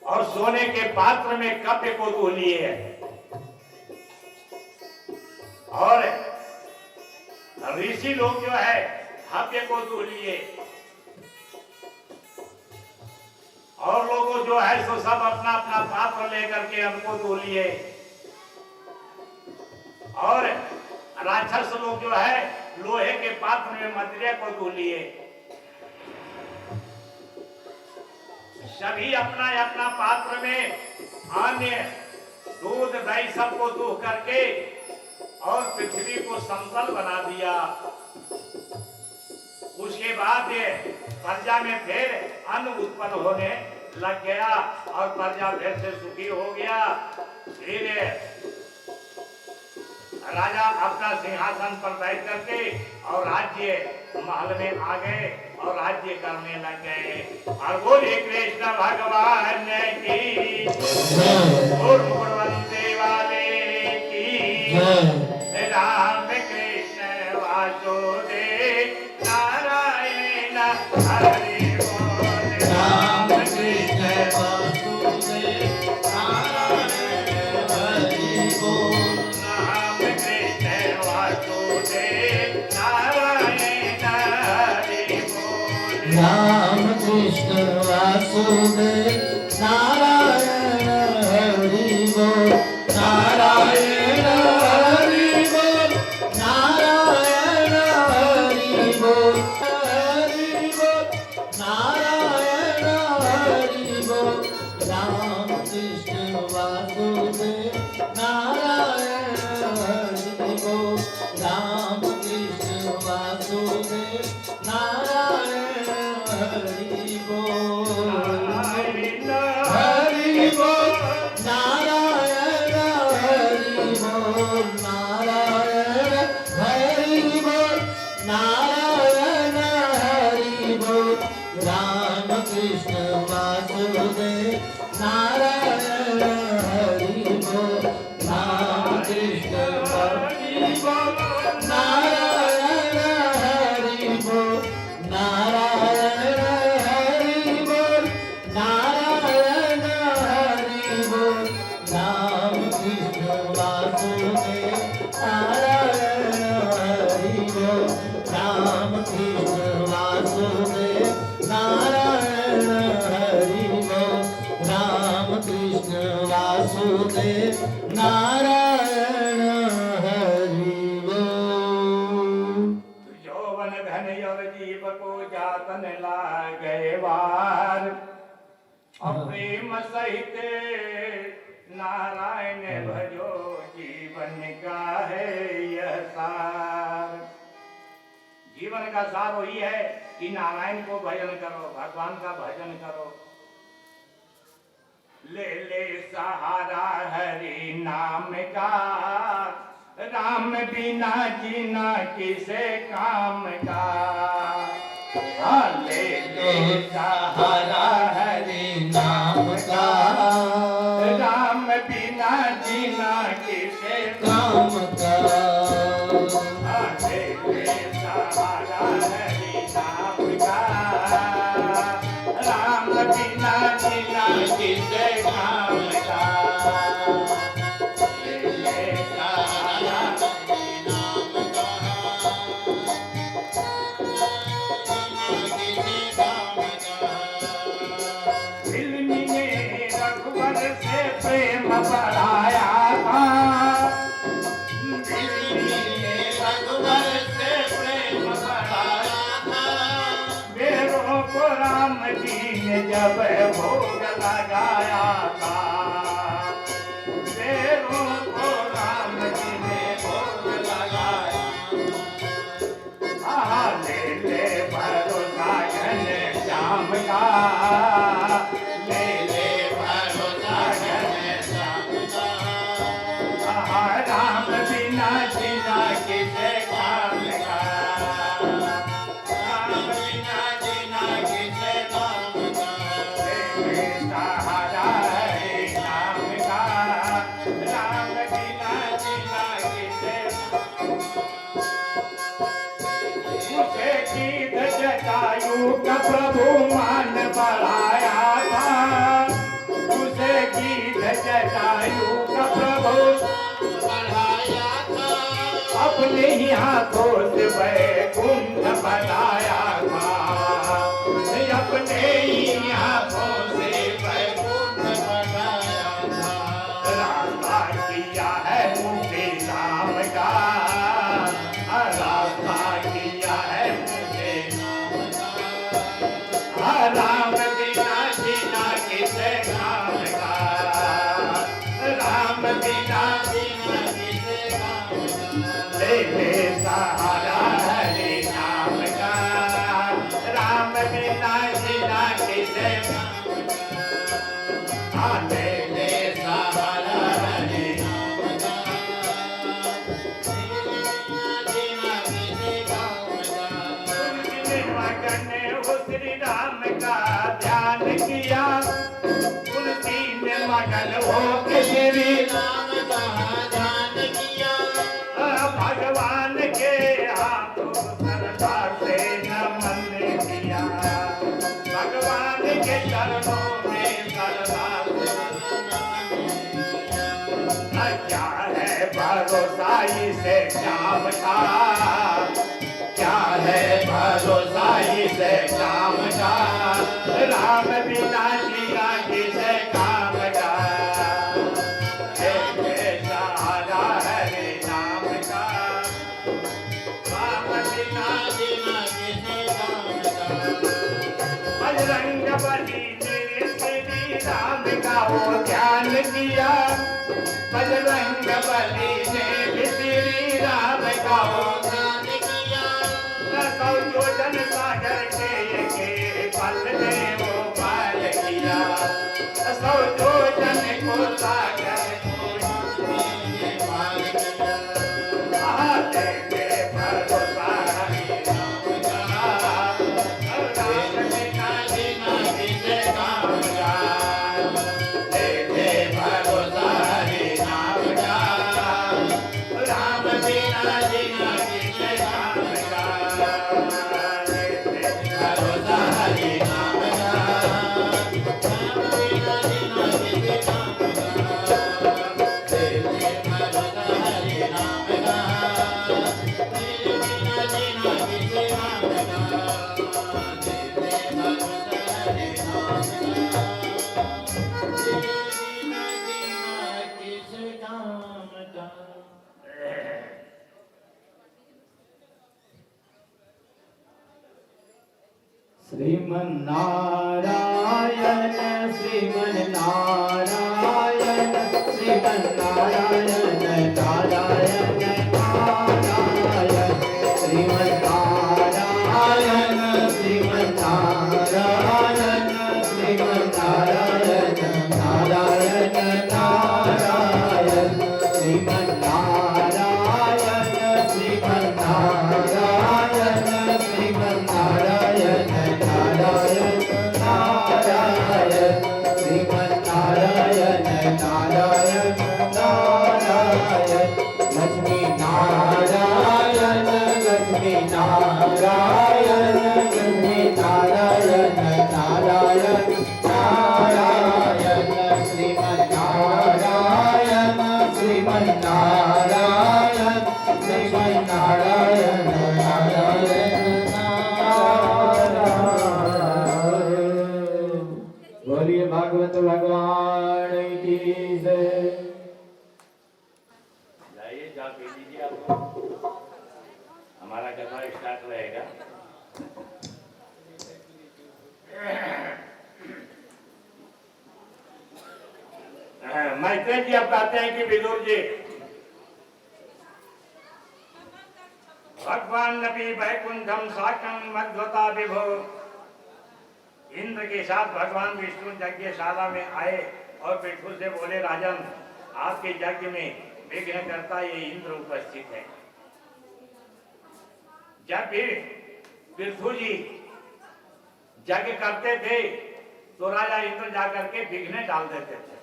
और सोने के पात्र में कप्य को दूह लिए और ऋषि लोग जो है हव्य को दूह लिए और लोगों जो है सो सब अपना अपना पात्र लेकर के हमको दूह लिए और राक्षस लोग जो है लोहे के पात्र में मदिरा को धो लिए। सभी अपना अपना पात्र में अन्य दूध दही सबको दूह करके और पृथ्वी को समतल बना दिया। उसके बाद ये प्रजा में फिर अन्न उत्पन्न होने लग गया और प्रजा फिर से सुखी हो गया। फिर राजा अपना सिंहासन पर बैठ करके और राज्य महल में आ गए और राज्य करने लग गए। और बोले कृष्ण भगवान की और वंदे वाले की। राम कृष्ण वासुदेव नारायण हरि बोल। राम कृष्ण वासुदेव नारायण हरि बोल। राम कृष्ण वासुदेव नारायण हरि बोल। राम कृष्ण वासुदेव नारायण हरि बोल। नारायण हरि बोल। नारायण हरि बोल। हरि बोल। नारायण हरि बोल। राम कृष्ण वासुदेव नारायण हरि बोल। राम कृष्ण वासुदेव नारायण हरि बोल। हरि बोल। नारायण हरि बोल। नारायण हरि बोल। नारायण हरि बोल। राम कृष्ण वासुदेव नारायण हरि बोल। राम कृष्ण हरि बोल। नारायण हरि बोल। नारायण हरि बोल। नारायण हरि बोल। राम कृष्ण वासुदेव नारायण हरि बोल। राम कृष्ण वासुदेव नारायण हरि बोल। राम कृष्ण वासुदेव नारायण हरि बोल। यौवन धन और जीव को जातन लागे वार। प्रेम सहित नारायण भजो जीवन का है यह सार। जीवन का सार वही है कि नारायण को भजन करो, भगवान का भजन करो। ले ले सहारा हरि नाम का, राम बिना जीना किसे काम का। ले ले सहारा हरि नाम का, राम बिना जीना किसे काम का। ले ले सहारा हरि नाम का, राम बिना जीना किसे काम का। ले ले सहारा हरि नाम का, किसे काम का। फिल्मी ने रघुवर से प्रेम बढ़ाया था। फिल्मी ने रघुवर से प्रेम बढ़ाया था। बेरों को राम जी ने जब भोग लगाया था। बेरों को राम जी ने भोग लगाया। ले ले भरोसा घन श्याम का, ले ले भरोसा घन श्याम का। राम बिना जीना किसे काम का। राम बिना जीना किसे काम का। ले ले सहारा है नाम का, राम बिना जीना किसे। उसे गीत जटायु का प्रभु मान बढ़ाया था। उसे गीत जटायु का प्रभु बढ़ाया था। अपने ही हाथों से वैकुंठ बनाया था। अपने ही हाथों से वैकुंठ बढ़ाया था। रास्ता किया है मुक्ति धाम का। में मगन हो श्री राम का ध्यान किया, तुलसी में मगन हो के श्री राम का ध्यान किया, भगवान के हाथों सरदा से नमन किया, भगवान के चरणों में सरदा क्या है भरोसा इसे काम का, क्या है भरोसा इसे काम का, राम बिना जीना किसे काम का, एक सहारा है नाम का, राम बिना जीना किसे काम का, बजरंग बली ने श्री राम का वो ध्यान किया, बजरंग बली ने भी श्री राम का वो ध्यान किया, सौ योजन सागर के पल ने वो पार किया, सौ योजन को सागर को पार किया, आले के भरोसा हरि राम का, राम बिना जीना किसे काम का, ले भरोसा हरि राम का, राम बिना जीना किसे काम का, भरोसा हरि नाम का, राम बिना जीना किसे काम का, तेरे भरोसा हरि नाम का, तेरे बिना जीना किसे काम का, तेरे भरोसा हरि नाम का, तेरे बिना जीना किसे काम का। श्रीमन्नारायण श्रीमन्नारायण श्रीमन्नारायण नारायण नारायण श्रीमन्नारायण श्रीमन्नारायण श्रीमन्नारायण नारायण नारायण श्रीमन्नारायण श्रीमन्नारायण श्रीमन्नारायण नारायण नारायण श्रीमन्नारायण नारायण नारायण लक्ष्मी नारायण लक्ष्मी नारायण लक्ष्मी नारायण नारायण नारायण श्रीमन्नारायण श्रीमन्नारायण श्रीमन्नारायण नारायण। बोलिए भागवत भगवान की जय। लाइए जा पी लीजिए आप, हमारा कथा स्टार्ट रहेगा। मैत्रेय जी अब कहते हैं कि विदुर जी, भगवान नबी वैकुंठम साकं मध्वता विभो, इंद्र के साथ भगवान विष्णु यज्ञशाला में आए और पृथु से बोले, राजन आपके यज्ञ में विघ्न करता ये इंद्र उपस्थित है। जब भी पृथु जी यज्ञ करते थे तो राजा इंद्र जाकर के विघ्न डाल देते थे।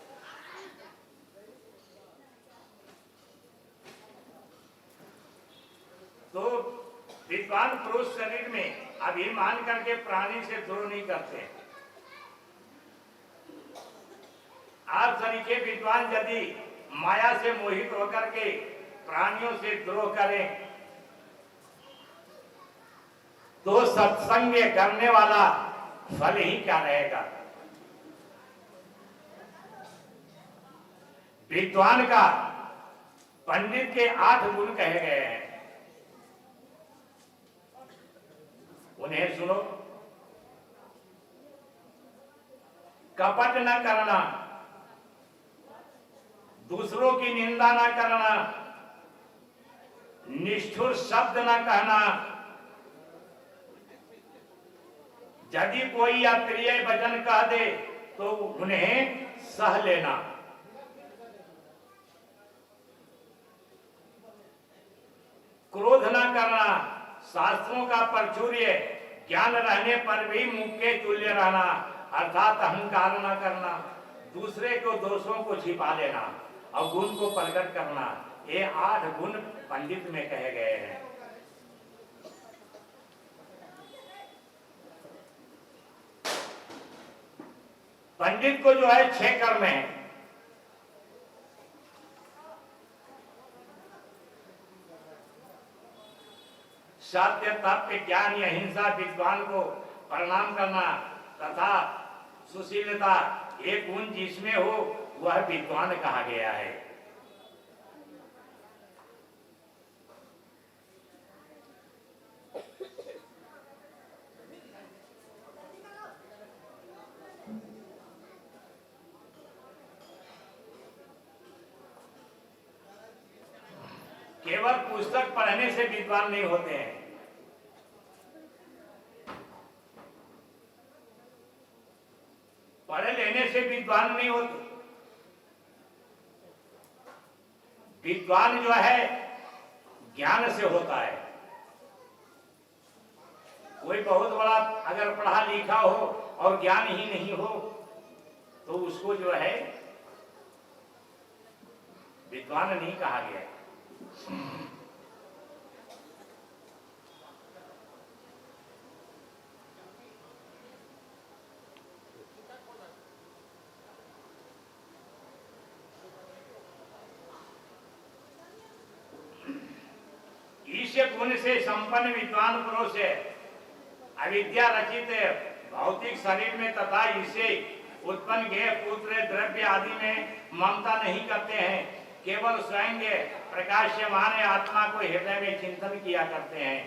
तो विद्वान पुरुष शरीर में अभिमान करके प्राणी से द्रोह नहीं करते। आप तरीके विद्वान यदि माया से मोहित होकर के प्राणियों से द्रोह करें तो सत्संग करने वाला फल ही क्या रहेगा। विद्वान का पंडित के 8 गुण कहे गए हैं, उन्हें सुनो। कपट न करना, दूसरों की निंदा न करना, निष्ठुर शब्द न कहना, यदि कोई अप्रिय वचन कह दे तो उन्हें सह लेना, क्रोध न करना, शास्त्रों का प्राचुर्य ज्ञान रहने पर भी मुख के तुल्य रहना, अर्थात अहंकार न करना, दूसरे को दोषों को छिपा लेना और गुण को प्रकट करना, ये 8 गुण पंडित में कहे गए हैं। पंडित को जो है 6 कर्म है। सत्य, तप, ज्ञान, अहिंसा, विद्वान को प्रणाम करना तथा सुशीलता, एक गुण जिसमें हो वह विद्वान कहा गया है। केवल पुस्तक पढ़ने से विद्वान नहीं होते हैं। पढ़ लेने से विद्वान नहीं होते। विद्वान जो है ज्ञान से होता है। कोई बहुत बड़ा अगर पढ़ा लिखा हो और ज्ञान ही नहीं हो तो उसको जो है विद्वान नहीं कहा गया। ईश्वर गुण से संपन्न विद्वान पुरुष है अविद्या रचित भौतिक शरीर में तथा इसे उत्पन्न गेय पुत्र द्रव्य आदि में ममता नहीं करते हैं, केवल स्वयं प्रकाशमान आत्मा को हृदय में चिंतन किया करते हैं।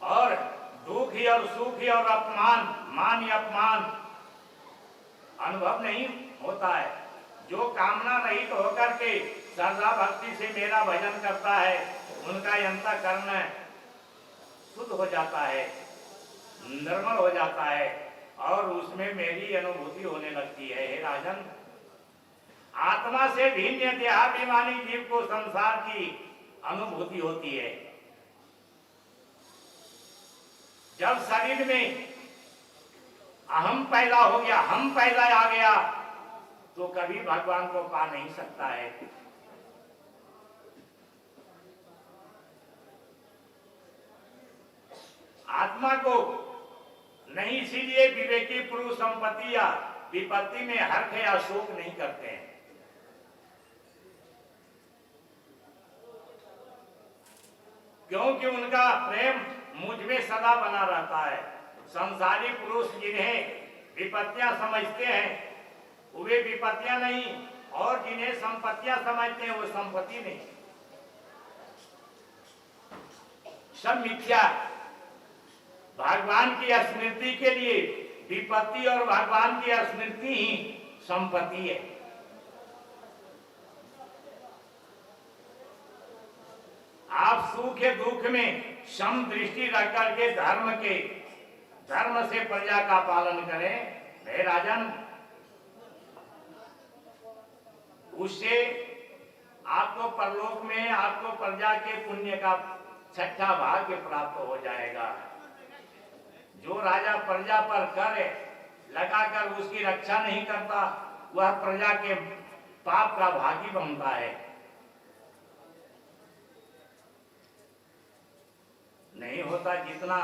और दुख ही और सुख ही और अपमान, मान या अपमान अनुभव नहीं होता है। जो कामना रहित होकर के श्रद्धा भक्ति से मेरा भजन करता है उनका अंतःकरण शुद्ध हो जाता है, निर्मल हो जाता है और उसमें मेरी अनुभूति होने लगती है। हे राजन, आत्मा से भिन्न देहाभिमानी जीव को संसार की अनुभूति होती है। जब शरीर में अहम पैदा हो गया, हम पैदा आ गया तो कभी भगवान को पा नहीं सकता है। आत्मा को नहीं, इसीलिए विवेकी पुरुष संपत्ति या विपत्ति में हर्ष या शोक नहीं करते हैं। क्योंकि उनका प्रेम मुझ में सदा बना रहता है। संसारी पुरुष जिन्हें विपत्तियां समझते हैं वे विपत्तियां नहीं, और जिन्हें संपत्तियां समझते हैं वो संपत्ति नहीं, सब मिथ्या। भगवान की स्मृति के लिए विपत्ति और भगवान की स्मृति ही संपत्ति है। आप सुख दुख में सम दृष्टि रख करके धर्म से प्रजा का पालन करें। हे राजन, उससे आपको परलोक में आपको प्रजा के पुण्य का 6ठा भाग्य प्राप्त हो जाएगा। जो राजा प्रजा पर कर लगाकर उसकी रक्षा नहीं करता वह प्रजा के पाप का भागी बनता है। नहीं होता जितना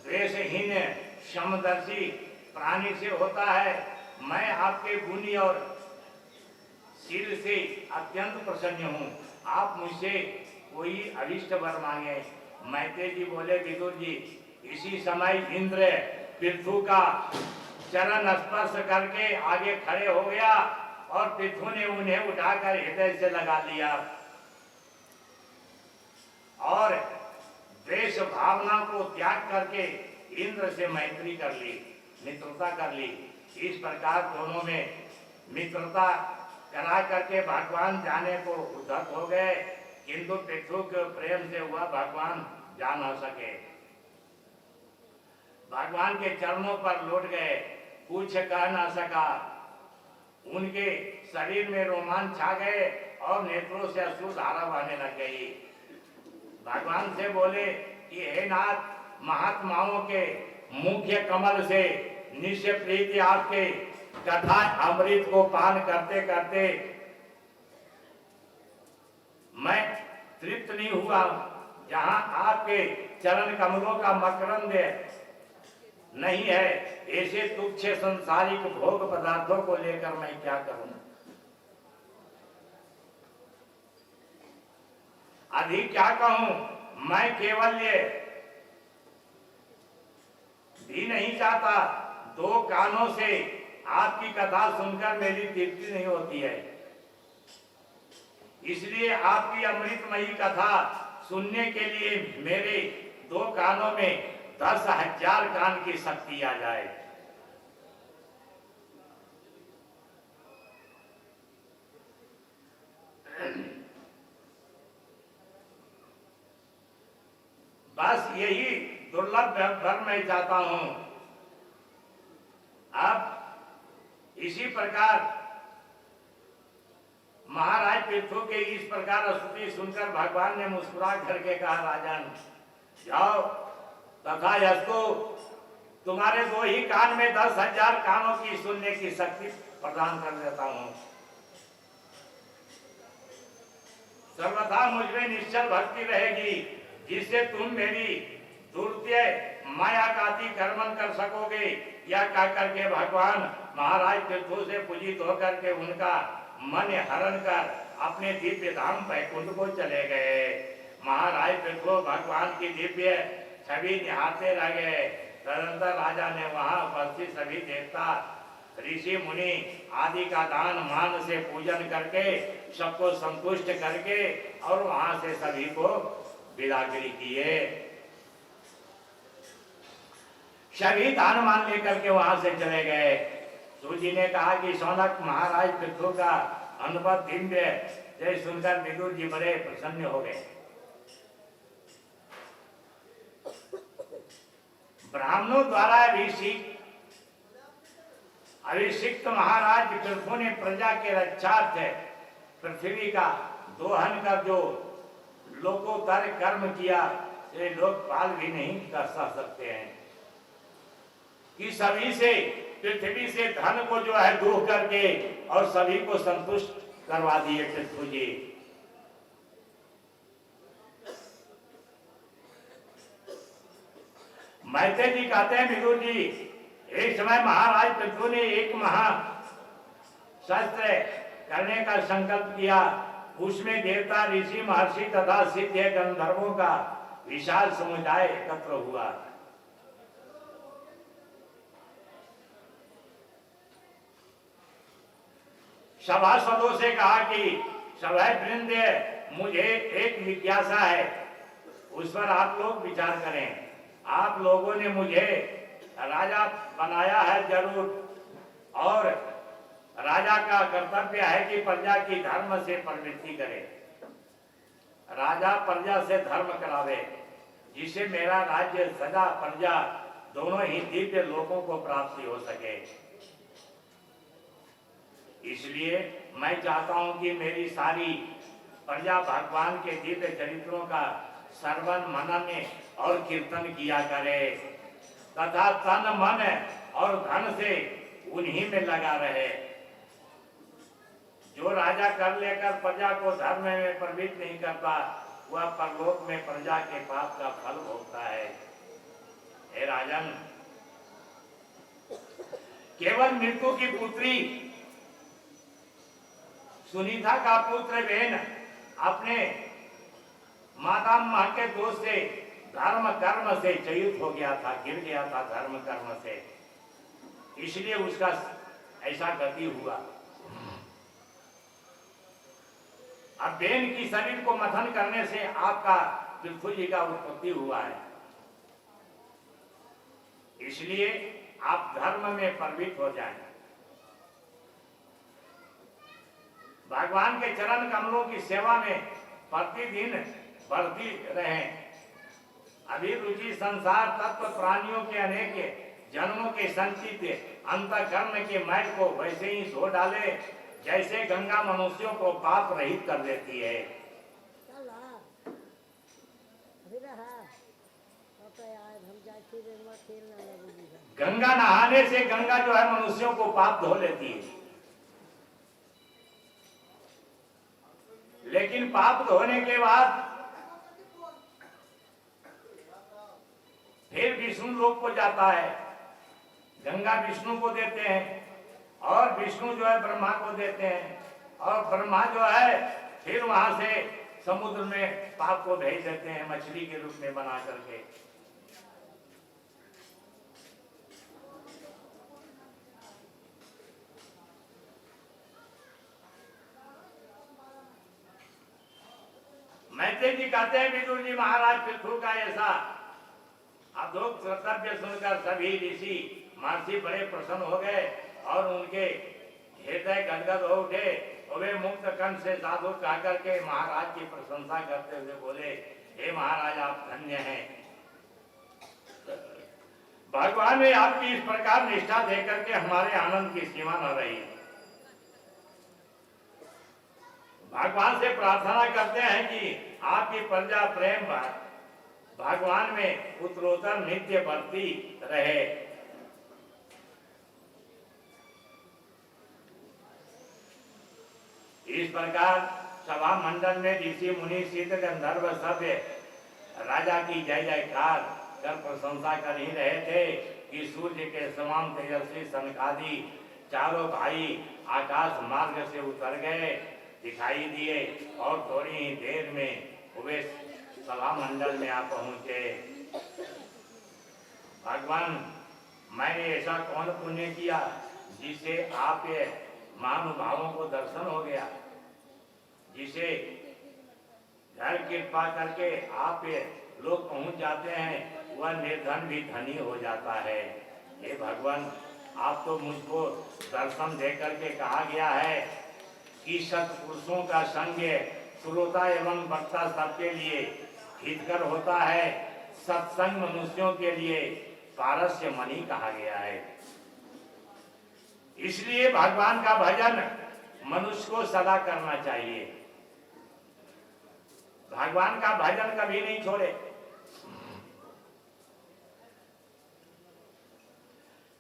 द्वेषहीन समदर्शी प्राणी से होता है। मैं आपके गुणी और शील से अत्यंत प्रसन्न हूँ। आप मुझसे कोई अभिष्ट वर मांगे। मैत्रेय जी बोले, विदुर जी, इसी समय इंद्र पृथु का चरण स्पर्श करके आगे खड़े हो गया और पृथु ने उन्हें उठाकर हृदय से लगा लिया और द्वेष भावना को त्याग करके इंद्र से मैत्री कर ली, मित्रता कर ली। इस प्रकार दोनों में मित्रता करा करके भगवान जाने को उद्धत हो गए, किंतु पृथु के प्रेम से वह भगवान जा न सके। भगवान के चरणों पर लौट गए, कुछ कह न सका। उनके शरीर में रोमांच छा गए और नेत्रों से अश्रु धारा बहने लग गई। भगवान से बोले कि हे नाथ, महात्माओं के मुख्य कमल से निश्चय प्रीति आपके कथा अमृत को पान करते करते मैं तृप्त नहीं हुआ। जहां आपके चरण कमलों का मकरंद नहीं है, ऐसे तुच्छ संसारिक भोग पदार्थों को लेकर मैं क्या करूं। अधिक क्या कहूं, मैं केवल ये भी नहीं चाहता, दो कानों से आपकी कथा सुनकर मेरी तृप्ति नहीं होती है, इसलिए आपकी अमृतमयी कथा सुनने के लिए मेरे दो कानों में 10,000 कान की शक्ति आ जाए। बस यही दुर्लभ भर मैं चाहता हूं। अब इसी प्रकार महाराज पृथु के इस प्रकार स्तुति सुनकर भगवान ने मुस्कुरा करके कहा, राजन जाओ तथा यस्तु, तुम्हारे दो ही कान में 10,000 कानों की सुनने की शक्ति प्रदान कर देता हूं। सर्वथा मुझमें निश्चल भक्ति रहेगी, जिससे तुम मेरी दुर्त्य माया का अतिक्रमण कर सकोगे। यह कह करके भगवान महाराज पृथु से पूजित होकर के उनका मन हरण कर अपने दिव्य धाम वैकुंठ को चले गए। महाराज पृथु भगवान की दिव्य छवि निहारते रह गए। तदनंतर राजा ने वहां उपस्थित सभी देवता, ऋषि मुनि आदि का दान मान से पूजन करके सबको संतुष्ट करके और वहां से सभी को विदागरी किए। सभी दान मान लेकर के वहां से चले गए। सूजी ने कहा कि शौनक, महाराज पृथु का अनुभव दिव्य जय सुनकर विदुर जी बड़े प्रसन्न हो गए। ब्राह्मणों द्वारा अभिषिक्त महाराज पृथु ने प्रजा के रक्षार्थ पृथ्वी का दोहन कर जो लोकोत्तर कर्म किया, ये लोकपाल भी नहीं कर सकते हैं कि सभी से पृथ्वी से धन को जो है दूर करके और सभी को संतुष्ट करवा दिए पृथु जी। मैत्रेय जी कहते हैं, विदुर जी, एक समय महाराज पृथु ने एक महाशस्त्र करने का संकल्प किया। उसमें देवता, ऋषि, महर्षि तथा सिद्ध गंधर्वों का विशाल समुदाय एकत्र हुआ। सभासदों से कहा कि सभा वृंद, मुझे एक जिज्ञासा है, उस पर आप लोग विचार करें। आप लोगों ने मुझे राजा बनाया है जरूर, और राजा का कर्तव्य है कि प्रजा की धर्म से प्रवृत्ति करे। राजा प्रजा से धर्म करावे, जिससे मेरा राज्य सदा प्रजा दोनों ही दिव्य लोगों को प्राप्ति हो सके। इसलिए मैं चाहता हूं कि मेरी सारी प्रजा भगवान के दिव्य चरित्रों का श्रवण, मनन और कीर्तन किया करे तथा तन, मन और धन से उन्हीं में लगा रहे। जो राजा कर लेकर प्रजा को धर्म में प्रवृत्त नहीं करता, वह परलोक में प्रजा के पाप का फल भोगता है। हे राजन, केवल मृत्यु की पुत्री सुनीता का पुत्र बहन अपने माता मां के दोष से धर्म कर्म से च्युत हो गया था, गिर गया था धर्म कर्म से, इसलिए उसका ऐसा गति हुआ। अब बहन की शरीर को मथन करने से आपका पृथु जी का उत्पत्ति हुआ है, इसलिए आप धर्म में प्रवृत्त हो जाएं। भगवान के चरण कमलों की सेवा में प्रतिदिन बढ़ती रहें। अभिरुचि संसार तत्व प्राणियों के अनेक जन्मों के संचित अंतःकरण के मैल को वैसे ही धो डाले जैसे गंगा मनुष्यों को पाप रहित कर देती है। गंगा नहाने से गंगा जो है मनुष्यों को पाप धो लेती है, लेकिन पाप धोने के बाद फिर विष्णु लोक को जाता है। गंगा विष्णु को देते हैं और विष्णु जो है ब्रह्मा को देते हैं, और ब्रह्मा जो है फिर वहां से समुद्र में पाप को भेज देते हैं मछली के रूप में बना करके। मैत्रेय जी कहते हैं विदुर जी महाराज पृथु का ऐसा अधोक कर्तव्य सुनकर सभी ऋषि महर्षि बड़े प्रसन्न हो गए और उनके हृदय गदगद हो उठे। और वे मुक्त कंठ से साधु कह करके महाराज की प्रशंसा करते हुए बोले, हे महाराज आप धन्य हैं, भगवान ने आपकी इस प्रकार निष्ठा देकर के हमारे आनंद की सीमा न रही। भगवान से प्रार्थना करते हैं कि आपकी प्रजा प्रेम भगवान में उत्तरोत्तर नित्य बढ़ती रहे। इस प्रकार सभा मंडल में ऋषि मुनि सिद्ध गंधर्व सभ्य राजा की जय जयकार कर प्रशंसा कर ही रहे थे कि सूर्य के समान तेजस्वी सनकादि चारों भाई आकाश मार्ग से उतर गए, दिखाई दिए और थोड़ी ही देर में वे सभा मंडल में आ पहुंचे। भगवान मैंने ऐसा कौन पुण्य किया जिसे आप ये महानुभावों को दर्शन हो गया, जिसे घर कृपा करके आप ये लोग पहुंच जाते हैं, वह निर्धन भी धनी हो जाता है। हे भगवान आप तो मुझको दर्शन दे करके कहा गया है कि सत्पुरुषों का संग श्रोता एवं वक्ता सबके लिए हितकर होता है, सत्संग मनुष्यों के लिए पारस्य मणि कहा गया है। इसलिए भगवान का भजन मनुष्य को सदा करना चाहिए, भगवान का भजन कभी नहीं छोड़े।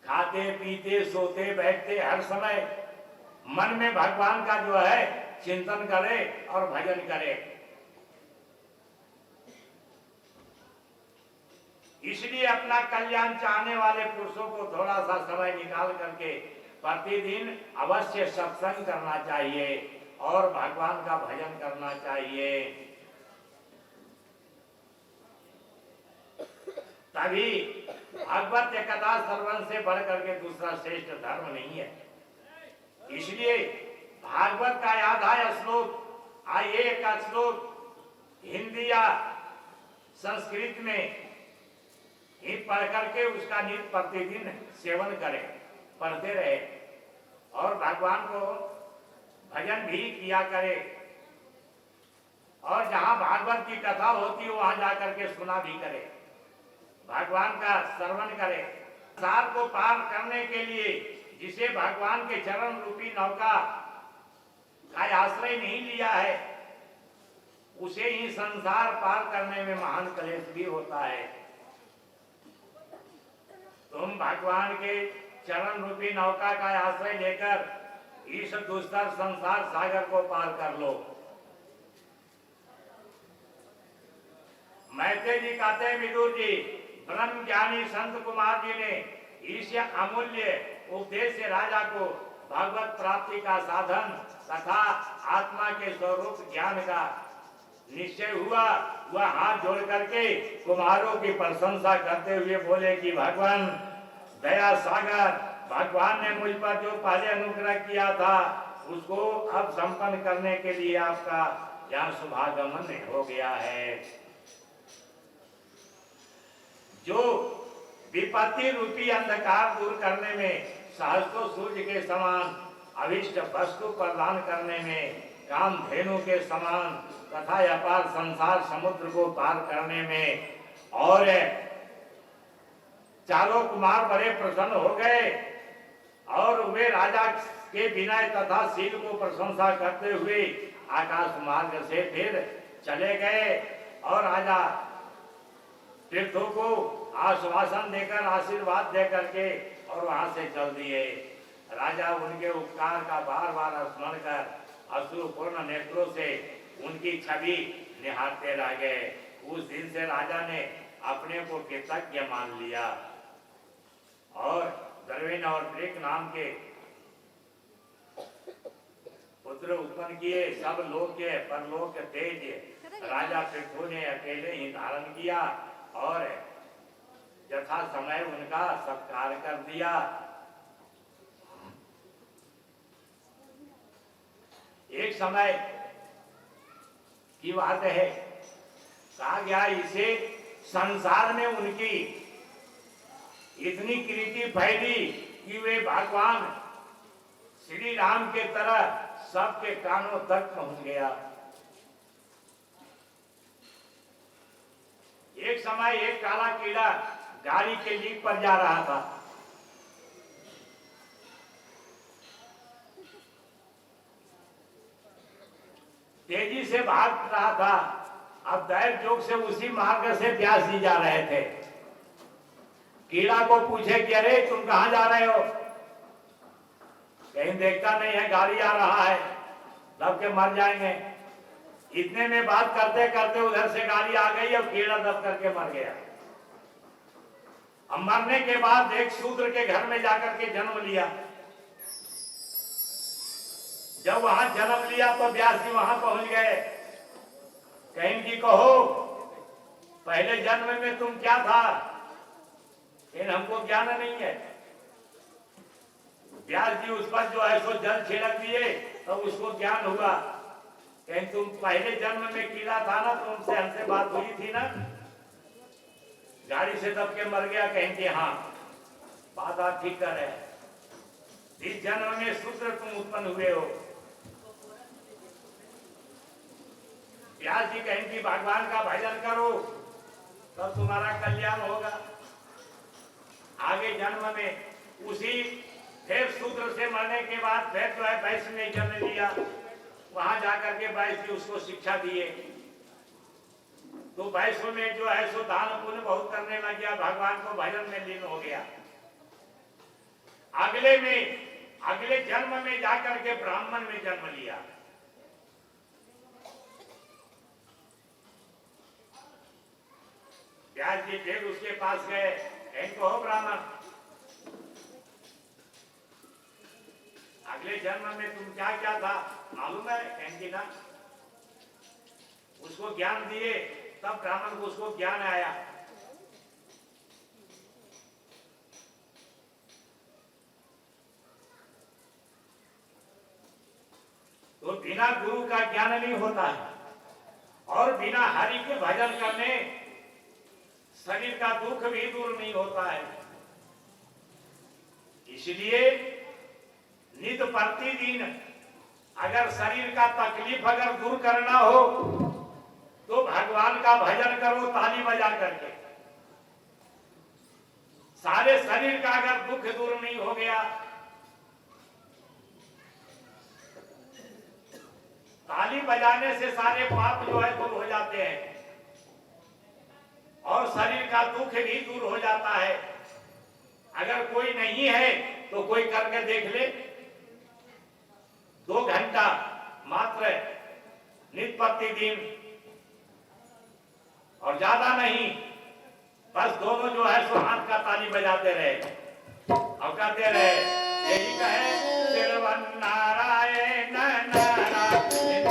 खाते पीते सोते बैठते हर समय मन में भगवान का जो है चिंतन करे और भजन करे। इसलिए अपना कल्याण चाहने वाले पुरुषों को थोड़ा सा समय निकाल करके प्रतिदिन अवश्य सत्संग करना चाहिए और भगवान का भजन करना चाहिए। तभी भागवत कथा श्रवण से बढ़ करके दूसरा श्रेष्ठ धर्म नहीं है। इसलिए भागवत का आधा श्लोक आइए का श्लोक हिंदी या संस्कृत में ही पढ़ करके उसका नित्य प्रतिदिन सेवन करें, पढ़ते रहे और भगवान को भजन भी किया करे। और जहां भागवत की कथा होती है वहां जाकर के सुना भी करे, भगवान का श्रवण करे। संसार को पार करने के लिए जिसे भगवान के चरण रूपी नौका का आश्रय नहीं लिया है, उसे ही संसार पार करने में महान क्लेश भी होता है। तुम भगवान के चरण रूपी नौका का आश्रय लेकर इस दुस्तर संसार सागर को पार कर लो। मैत्रेय जी कहते हैं विदुर जी, ब्रह्म ज्ञानी संत कुमार जी ने इस अमूल्य उपदेश से राजा को भगवत प्राप्ति का साधन तथा आत्मा के स्वरूप ज्ञान का निश्चय हुआ। वह हाथ जोड़ करके कुमारों की प्रशंसा करते हुए बोले कि भगवान दया सागर, भगवान ने मुझ पर जो पहले अनुग्रह किया था उसको अब संपन्न करने के लिए आपका यहाँ शुभागमन हो गया है। जो विपत्ति रूपी अंधकार दूर करने में, सहस्त्रों सूर्य के समान अभिष्ट वस्तु प्रदान करने में, कामधेनु के समान तथा अपार संसार समुद्र को पार करने में, और चारों कुमार बड़े प्रसन्न हो गए और वे राजा के विनय तथा शील को प्रशंसा करते हुए आकाश मार्ग से फिर चले गए और राजा तीर्थों को आश्वासन देकर आशीर्वाद दे करके और वहां से चल दिए। राजा उनके उपकार का बार बार स्मरण कर अश्रुपूर्ण नेत्रों से उनकी छवि निहारते रह गए। उस दिन से राजा ने अपने को कृतज्ञ मान लिया और द्रविण और ब्रिक नाम के पुत्र उत्पन्न किए। सब लोक के परलोक तेज राजा पृथु ने अकेले ही धारण किया और यथा समय उनका सत्कार कर दिया। एक समय की बात है, कहा गया इसे संसार में उनकी इतनी कीर्ति फैली कि वे भगवान श्री राम के तरह सबके कानों तक पहुंच गया। एक समय एक काला कीड़ा गाड़ी के लीक पर जा रहा था। तेजी से भाग रहा था। अब दैव योग से उसी मार्ग से व्यास जी जा रहे थे। कीड़ा को पूछे कि अरे तुम कहां जा रहे हो? कहीं देखता नहीं है, गाड़ी आ रहा है, दब के मर जाएंगे। इतने में बात करते करते उधर से गाड़ी आ गई और कीड़ा दब करके मर गया। अब मरने के बाद एक शूद्र के घर में जाकर के जन्म लिया। जब वहां जन्म लिया तो व्यास जी वहां पहुंच गए। कहीं की कहो पहले जन्म में तुम क्या था, लेकिन हमको ज्ञान नहीं है। व्यास जी उस पर जो है सो जल छिड़क दिए तो उसको ज्ञान हुआ। कहीं तुम पहले जन्म में कीड़ा था ना, तुमसे हमसे बात हुई थी ना, गाड़ी से दब के मर गया। कहीं कि हाँ बात आप ठीक कर रहे हैं, इस जन्म में शूद्र तुम उत्पन्न हुए हो। व्यास जी कहें कि भगवान का भजन करो तब तुम्हारा कल्याण होगा। आगे जन्म में उसी फिर शूद्र से मरने के बाद फिर जो है वैश्य ने जन्म लिया। वहां जाकर के वैश्य जी उसको शिक्षा दिए तो वैश्य में जो है सो दान पुण्य बहुत करने लग गया, भगवान को भजन में लीन हो गया। अगले जन्म में जाकर के ब्राह्मण में जन्म लिया। व्यास जी फिर उसके पास गए, इनको हो ब्राह्मण, अगले जन्म में तुम क्या क्या था मालूम है? कहेंगे ना। उसको ज्ञान दिए, तब ब्राह्मण को उसको ज्ञान आया। तो बिना गुरु का ज्ञान नहीं होता है और बिना हरि के भजन करने शरीर का दुख भी दूर नहीं होता है। इसलिए नित्य प्रतिदिन अगर शरीर का तकलीफ अगर दूर करना हो तो भगवान का भजन करो ताली बजा करके। सारे शरीर का अगर दुख दूर नहीं हो गया, ताली बजाने से सारे पाप जो है दूर हो जाते हैं और शरीर का दुख भी दूर हो जाता है। अगर कोई नहीं है तो कोई करके देख ले, 2 घंटा मात्र नित्य प्रतिदिन, और ज्यादा नहीं, बस दोनों जो है सो हाथ का ताली बजाते रहे और कहते रहे, यही कहे श्रीवन नारायण नारायण नारायण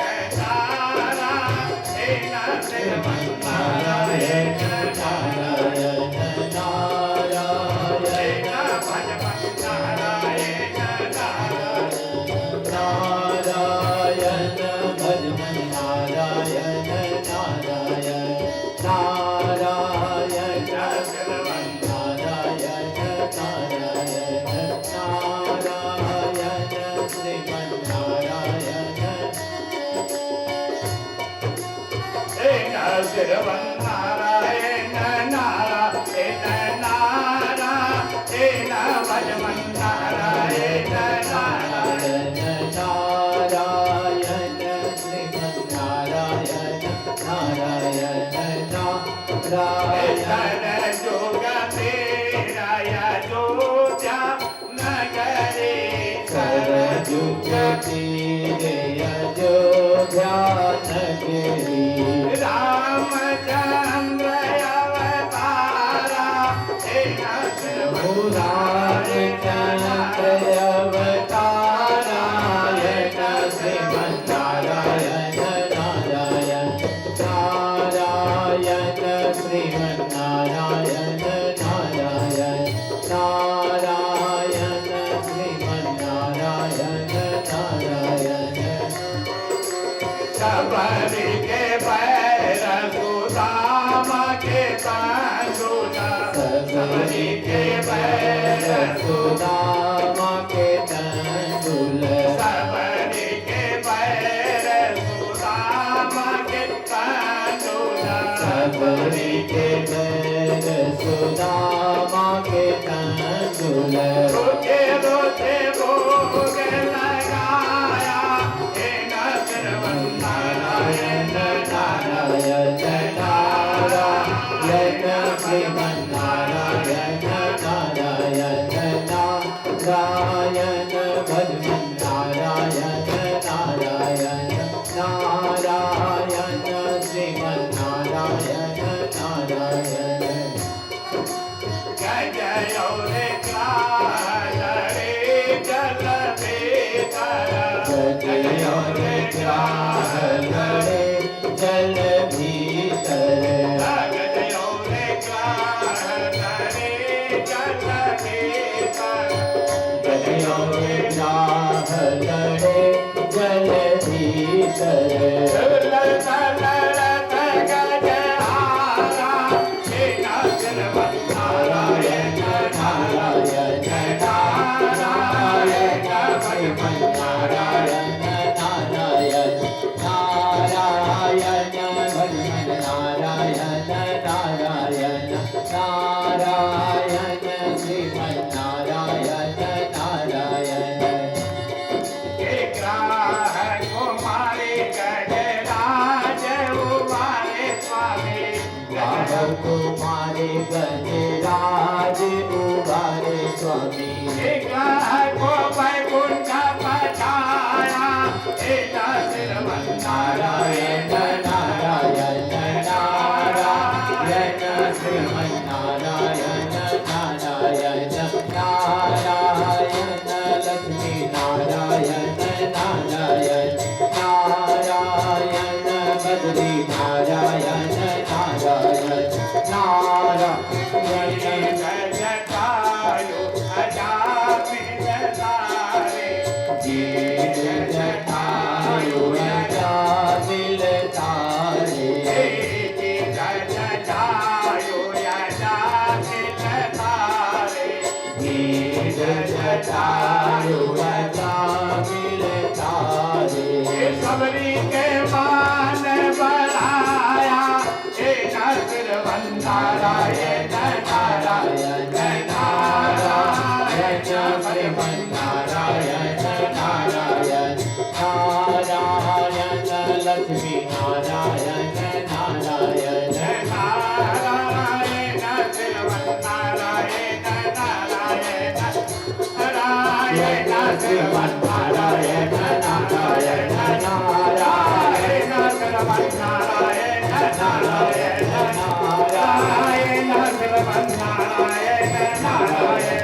श्रीवन नारायण नारायण नारायण नारायण भजमन नारायण नारायण नारायण श्रीमन नारायण नारायण नारायण जोग तेरा अयोध्या नगरी सरजुग तेरे अयोध्या नगरी रामचंद्र अवतारा हे रामचंद्र अवतारायण श्रीमन्नारायण नारायण नारायण श्रीमन्नारायण नारायण नारायण श्रीमन्नारायण नारायण सबरी के पैर सुदामा के तांडुला सबरी के पैर सुदामा के तंडुल सबरी के पैर सुदामा के तांडुला सबरी के पैर सुदामा के तंडुल रोके रोके भोग लगाया हे नारायण नारायण नारायण श्रीमन्नारायण नारायण नारायण भजमन नारायण नारायण नारायण श्रीमन्नारायण नारायण जय जय रे रे जल जय रे लड़े जल भीतर लड़े जल भीतर नारायण नारायण नारायण नारायण नारायण नारायण भजन नारायण नारायण नारायण श्रीमन्नारायण नारायण कुमारे गजराज उबारे स्वामी नारायण नारायण नारायण श्रीमन्नारायण नारायण नारायण लक्ष्मी नारायण नारायण नारायण बद्री नारायण नारायण नारायण जटायु दिल तारे जटायु मिल तारे सबरी के मान बढ़ाया हे नारायण नारायण नारायण श्रीमन्नारायण नारायण नारायण लक्ष्मी नारायण नारायण नारायण श्रीमन्नारायण नारायण नारायण श्रीमन्नारायण नारायण नारायण श्रीमन्नारायण नारायण नारायण श्रीमन्नारायण नारायण नारायण भजमन्नारायण नारायण नारायण श्रीमन्नारायण नारायण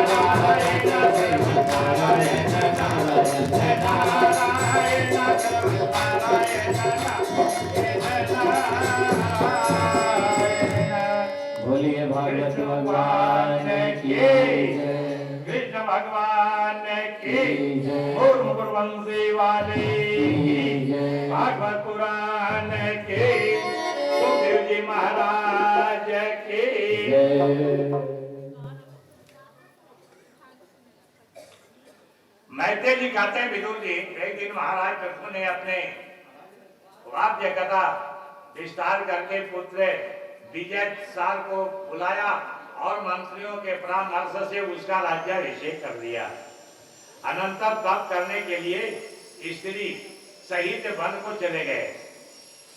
नारायण श्रीमन्नारायण नारायण नारायण बोलिए भागवत भगवान की जय। कृष्ण भगवान की जय। मुकुरवंशी वाले जय। भागवत पुराण के सुखदेव जी महाराज की जय। मैत्रेय जी कहते हैं विदुर जी, एक दिन महाराज कृष्ण ने अपने राज्य कथा विस्तार करके पुत्र विजय साल को बुलाया और मंत्रियों के परामर्श से उसका राज्याभिषेक कर दिया। अनंतर तप करने के लिए स्त्री सहित वन को चले गए।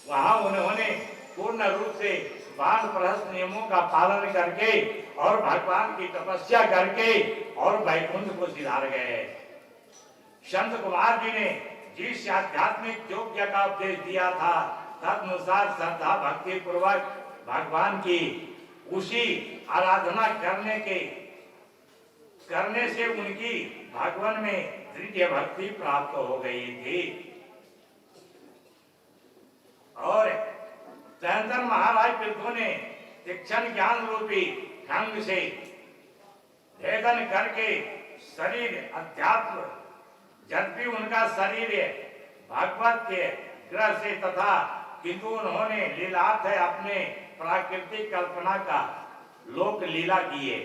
वहां उन्होंने पूर्ण रूप से वानप्रस्थ नियमों का पालन करके और भगवान की तपस्या करके और वैकुंठ को सिधार गए। संत कुमार जी ने जिस आध्यात्मिक योग्य का उपदेश दिया था तदनुसार श्रद्धा भक्ति पूर्वक भगवान की उसी आराधना करने से उनकी भगवान में दृढ़ भक्ति प्राप्त हो गई थी। और तदनंतर महाराज पृथु ने तीक्ष्ण ज्ञान रूपी ढंग से भेदन करके शरीर अध्यात्म यद्यपि उनका शरीर भगवत के ग्रह से तथा किंतु उन्होंने लीलार्थ अपने प्राकृतिक कल्पना का लोक लीला किए।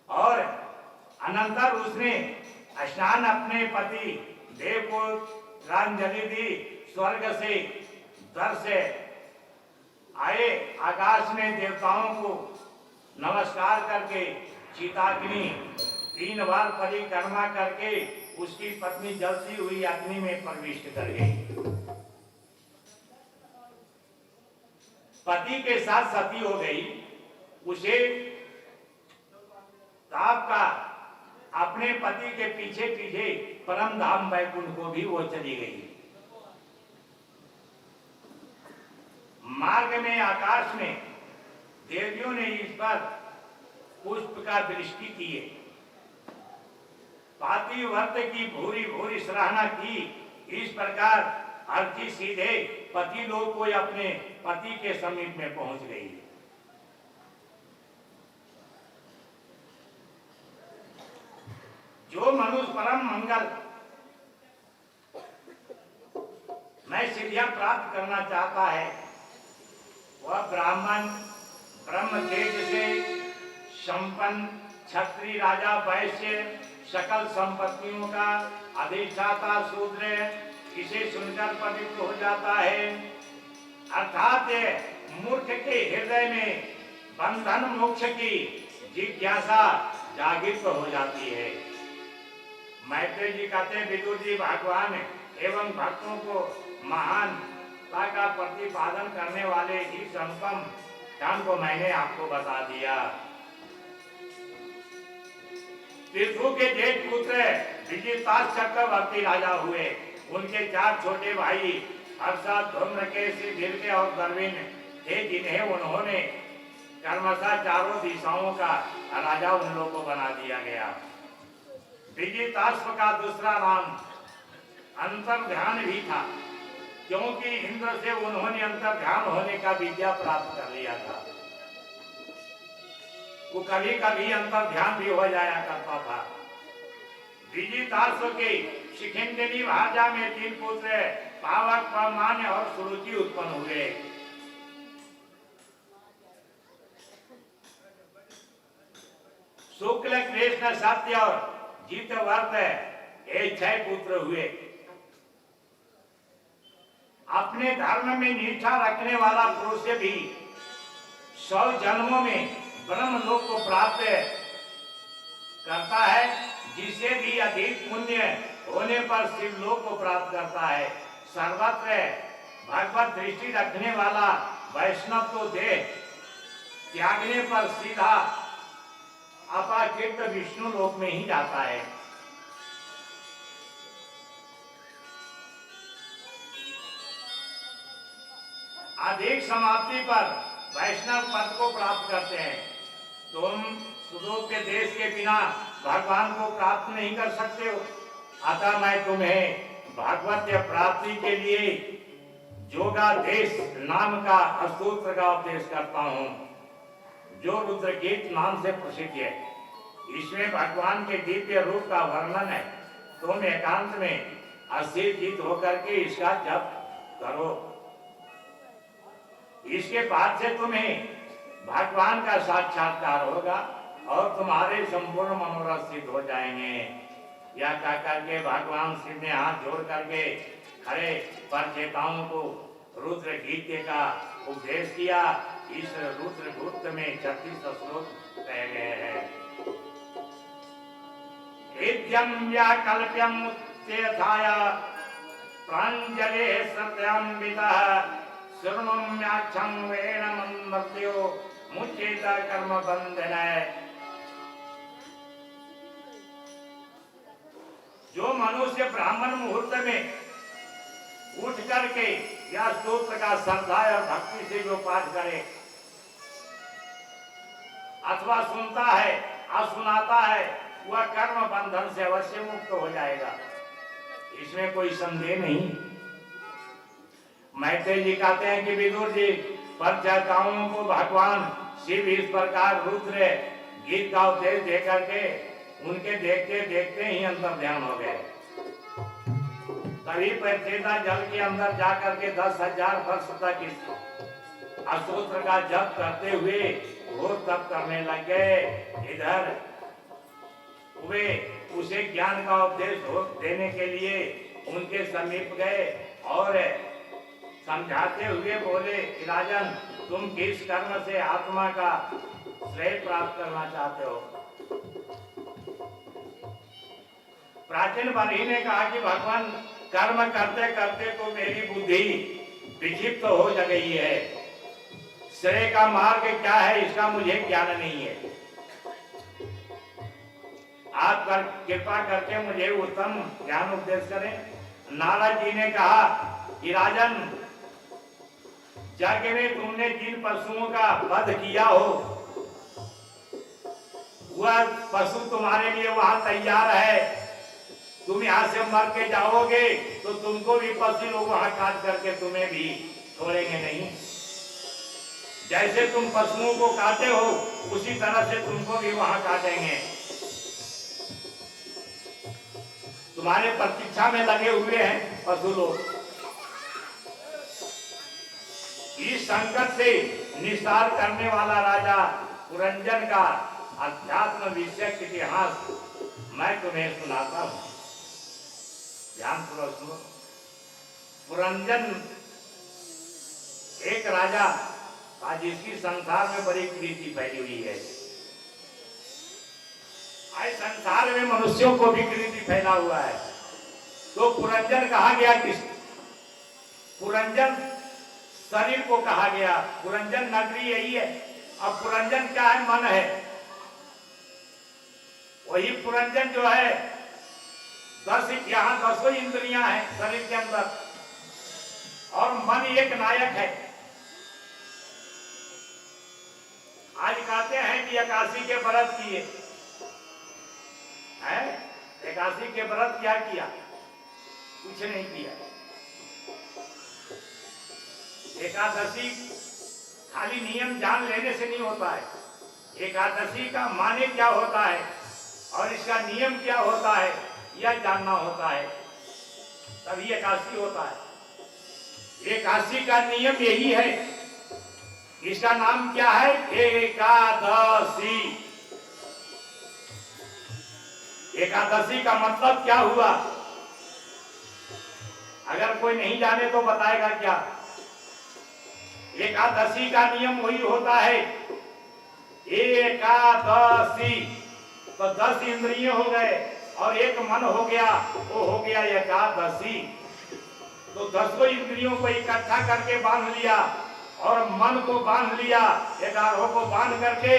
और अनंतर उसने स्नान अपने पति देव को श्रद्धांजलि दी। स्वर्ग से दर से आए आकाश में देवताओं को नमस्कार करके चिताग्नि 3 बार परिक्रमा करके उसकी पत्नी जलती हुई अग्नि में प्रविष्ट कर गई। पति के साथ सती हो गई। उसे ताप का अपने पति के पीछे पीछे परम धाम वैकुंठ को भी वो चली गई। मार्ग में आकाश में देवियों ने इस पर पुष्प का दृष्टि किए। पातिव्रत की भूरी भूरी सराहना की। इस प्रकार अर्थी सीधे पति लोग को अपने पति के समीप में पहुंच गई। जो मनुष्य परम मंगल में सिद्धियां प्राप्त करना चाहता है वह ब्राह्मण ब्रह्म तेज से संपन्न क्षत्रिय राजा वैश्य सकल संपत्तियों का अधिष्ठाता शूद्र इसे सुनकर पवित्र हो जाता है। अर्थात मूर्ख के हृदय में बंधन मोक्ष की जिज्ञासा जागृत हो जाती है। मैत्रेय जी कहते हैं विदुर जी भगवान एवं भक्तों को महानता का प्रतिपादन करने वाले इस अनुपम ज्ञान को मैंने आपको बता दिया। पृथु के जेठ पुत्र विजितास चक्रवर्ती राजा हुए। उनके 4 छोटे भाई हर्षद धूम्रकेश दीर्घ और गर्विन थे जिन्हें उन्होंने क्रमशः चारों दिशाओं का राजा उन लोगों को बना दिया गया। विजिताश्व का दूसरा नाम अंतर्ध्यान भी था क्योंकि इंद्र से उन्होंने अंतर्ध्यान होने का विद्या प्राप्त कर लिया था। वो कभी कभी अंतर्ध्यान भी हो जाया करता था। विजिताश्व के शिखिंदिनी भाषा में 3 पुत्र पावक पवमान और सुरुचि उत्पन्न हुए। शुक्ल कृष्ण सत्य और जीतवर्त ये 6 पुत्र हुए। अपने धर्म में निष्ठा रखने वाला पुरुष भी 100 जन्मों में ब्रह्म लोक को प्राप्त करता है जिसे भी अधिक पुण्य होने पर शिवलोक को प्राप्त करता है। सर्वत्र भगवत दृष्टि रखने वाला वैष्णव तो देह त्यागने पर सीधा अपाकृत विष्णु लोक में ही जाता है। अधिक समाप्ति पर वैष्णव पद को प्राप्त करते हैं। तुम सुदूर के देश के बिना भगवान को प्राप्त नहीं कर सकते हो। अतः मैं तुम्हें भागवत प्राप्ति के लिए योगादेश नाम का स्तोत्र का उपदेश करता हूँ जो रुद्रगीत नाम से प्रसिद्ध है। इसमें भगवान के दिव्य रूप का वर्णन है। तुम एकांत में अस्थिर चित्त होकर के इसका जप करो। इसके बाद से तुम्हें भगवान का साक्षात्कार होगा और तुम्हारे संपूर्ण मनोरथ सिद्ध हो जाएंगे। यह कह करके भगवान शिव ने हाथ जोड़ करके खड़े परचेताओं को रुद्र गीत का उपदेश किया। इस रुद्र गुप्त में 36 श्लोक रह गए हैं। इद्यं व्याकल्प्यं उत्थाय प्राञ्जले सत्यान्वितः शृणुम्याक्षं वेणं मर्त्यो मुच्येत कर्म बंधनाय। जो मनुष्य ब्राह्मण मुहूर्त में उठ करके या स्तोत्र का श्रद्धा और भक्ति से जो पाठ करे अथवा सुनता है और सुनाता है, वह कर्म बंधन से अवश्य मुक्त हो जाएगा, इसमें कोई संदेह नहीं। मैत्रेय जी कहते हैं कि विदुर जी, परचाताओं को भगवान शिव इस प्रकार रुद्र गीत का उपदेश दे करके उनके देखते देखते ही अंतर ध्यान हो गए। तभी प्रचेता जल के अंदर जाकर के 10,000 वर्ष तक इस अस्तोत्र का जप करते हुए घोर तप करने लग गए। इधर वे उसे ज्ञान का उपदेश देने के लिए उनके समीप गए और समझाते हुए बोले कि राजन, तुम किस कर्म से आत्मा का श्रेय प्राप्त करना चाहते हो? प्राचीन बनी ने कहा कि भगवान, कर्म करते करते तो मेरी बुद्धि विक्षिप्त हो गई है, श्रेय का मार्ग क्या है इसका मुझे ज्ञान नहीं है, आप कृपा करके मुझे उत्तम ज्ञान उपदेश करें। नारद जी ने कहा कि राजन, जग में तुमने जिन पशुओं का वध किया हो वह पशु तुम्हारे लिए वहां तैयार है। तुम यहाँ से मर के जाओगे तो तुमको भी पशु लोग वहां काट करके तुम्हें भी छोड़ेंगे नहीं। जैसे तुम पशुओं को काटे हो उसी तरह से तुमको भी वहां काटेंगे। तुम्हारे प्रतीक्षा में लगे हुए हैं पशु लोग। इस संकट से निस्तार करने वाला राजा पुरंजन का अध्यात्म विषयक इतिहास मैं तुम्हें सुनाता हूं, ध्यान पूर्वक सुनो। पुरंजन एक राजा था जिसकी संसार में बड़ी कीर्ति फैली हुई है। आज संसार में मनुष्यों को भी कीर्ति फैला हुआ है। तो पुरंजन कहा गया किस? पुरंजन शरीर को कहा गया। पुरंजन नगरी यही है। अब पुरंजन क्या है? मन है। वही पुरंजन जो है 10 इंद्रियां हैं शरीर के अंदर और मन एक नायक है। आज कहते हैं कि 81 के व्रत किए हैं। 81 के व्रत क्या किया? कुछ नहीं किया। एकादशी खाली नियम जान लेने से नहीं होता है। एकादशी का माने क्या होता है और इसका नियम क्या होता है यह जानना होता है, तभी एकादशी होता है। एकादशी का नियम यही है। इसका नाम क्या है? एकादशी। एकादशी का मतलब क्या हुआ? अगर कोई नहीं जाने तो बताएगा क्या? एकादशी का नियम वही होता है। एकादशी तो 10 इंद्रिय हो गए और एक मन हो गया, वो हो गया एकादशी। तो 10 इंद्रियों को इकट्ठा करके बांध लिया और मन को बांध लिया, 11 को बांध करके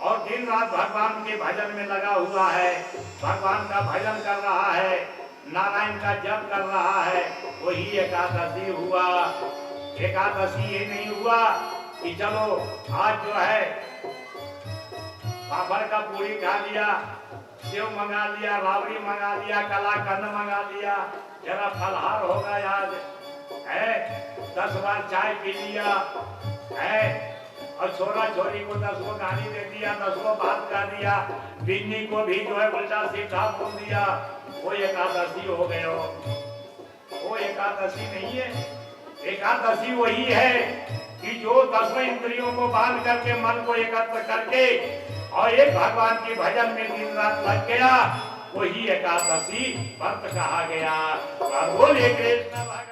और दिन रात भगवान के भजन में लगा हुआ है। भगवान का भजन कर रहा है, नारायण का जप कर रहा है, वही एकादशी हुआ। एकादशी ये नहीं हुआ कि चलो आज जो है पापड़ का पूरी खा लिया, सेव मंगा लिया, राबड़ी मंगा लिया, कलाकंद मंगा लिया, जरा फलहार होगा आज है, 10 बार चाय पी लिया है और छोरा छोरी को 10 को गाली दे दिया, 10 को बात कर दिया, बिन्नी को भी जो है उल्टा सीधा बोल दिया, वो एकादशी हो गए हो। वो एकादशी नहीं है। एकादशी वही है कि जो 10 इंद्रियों को बांध करके मन को एकत्र करके और एक भगवान के भजन में दिन रात लग गया, वही एकादशी व्रत कहा गया। बोलिए कृष्ण भगवान।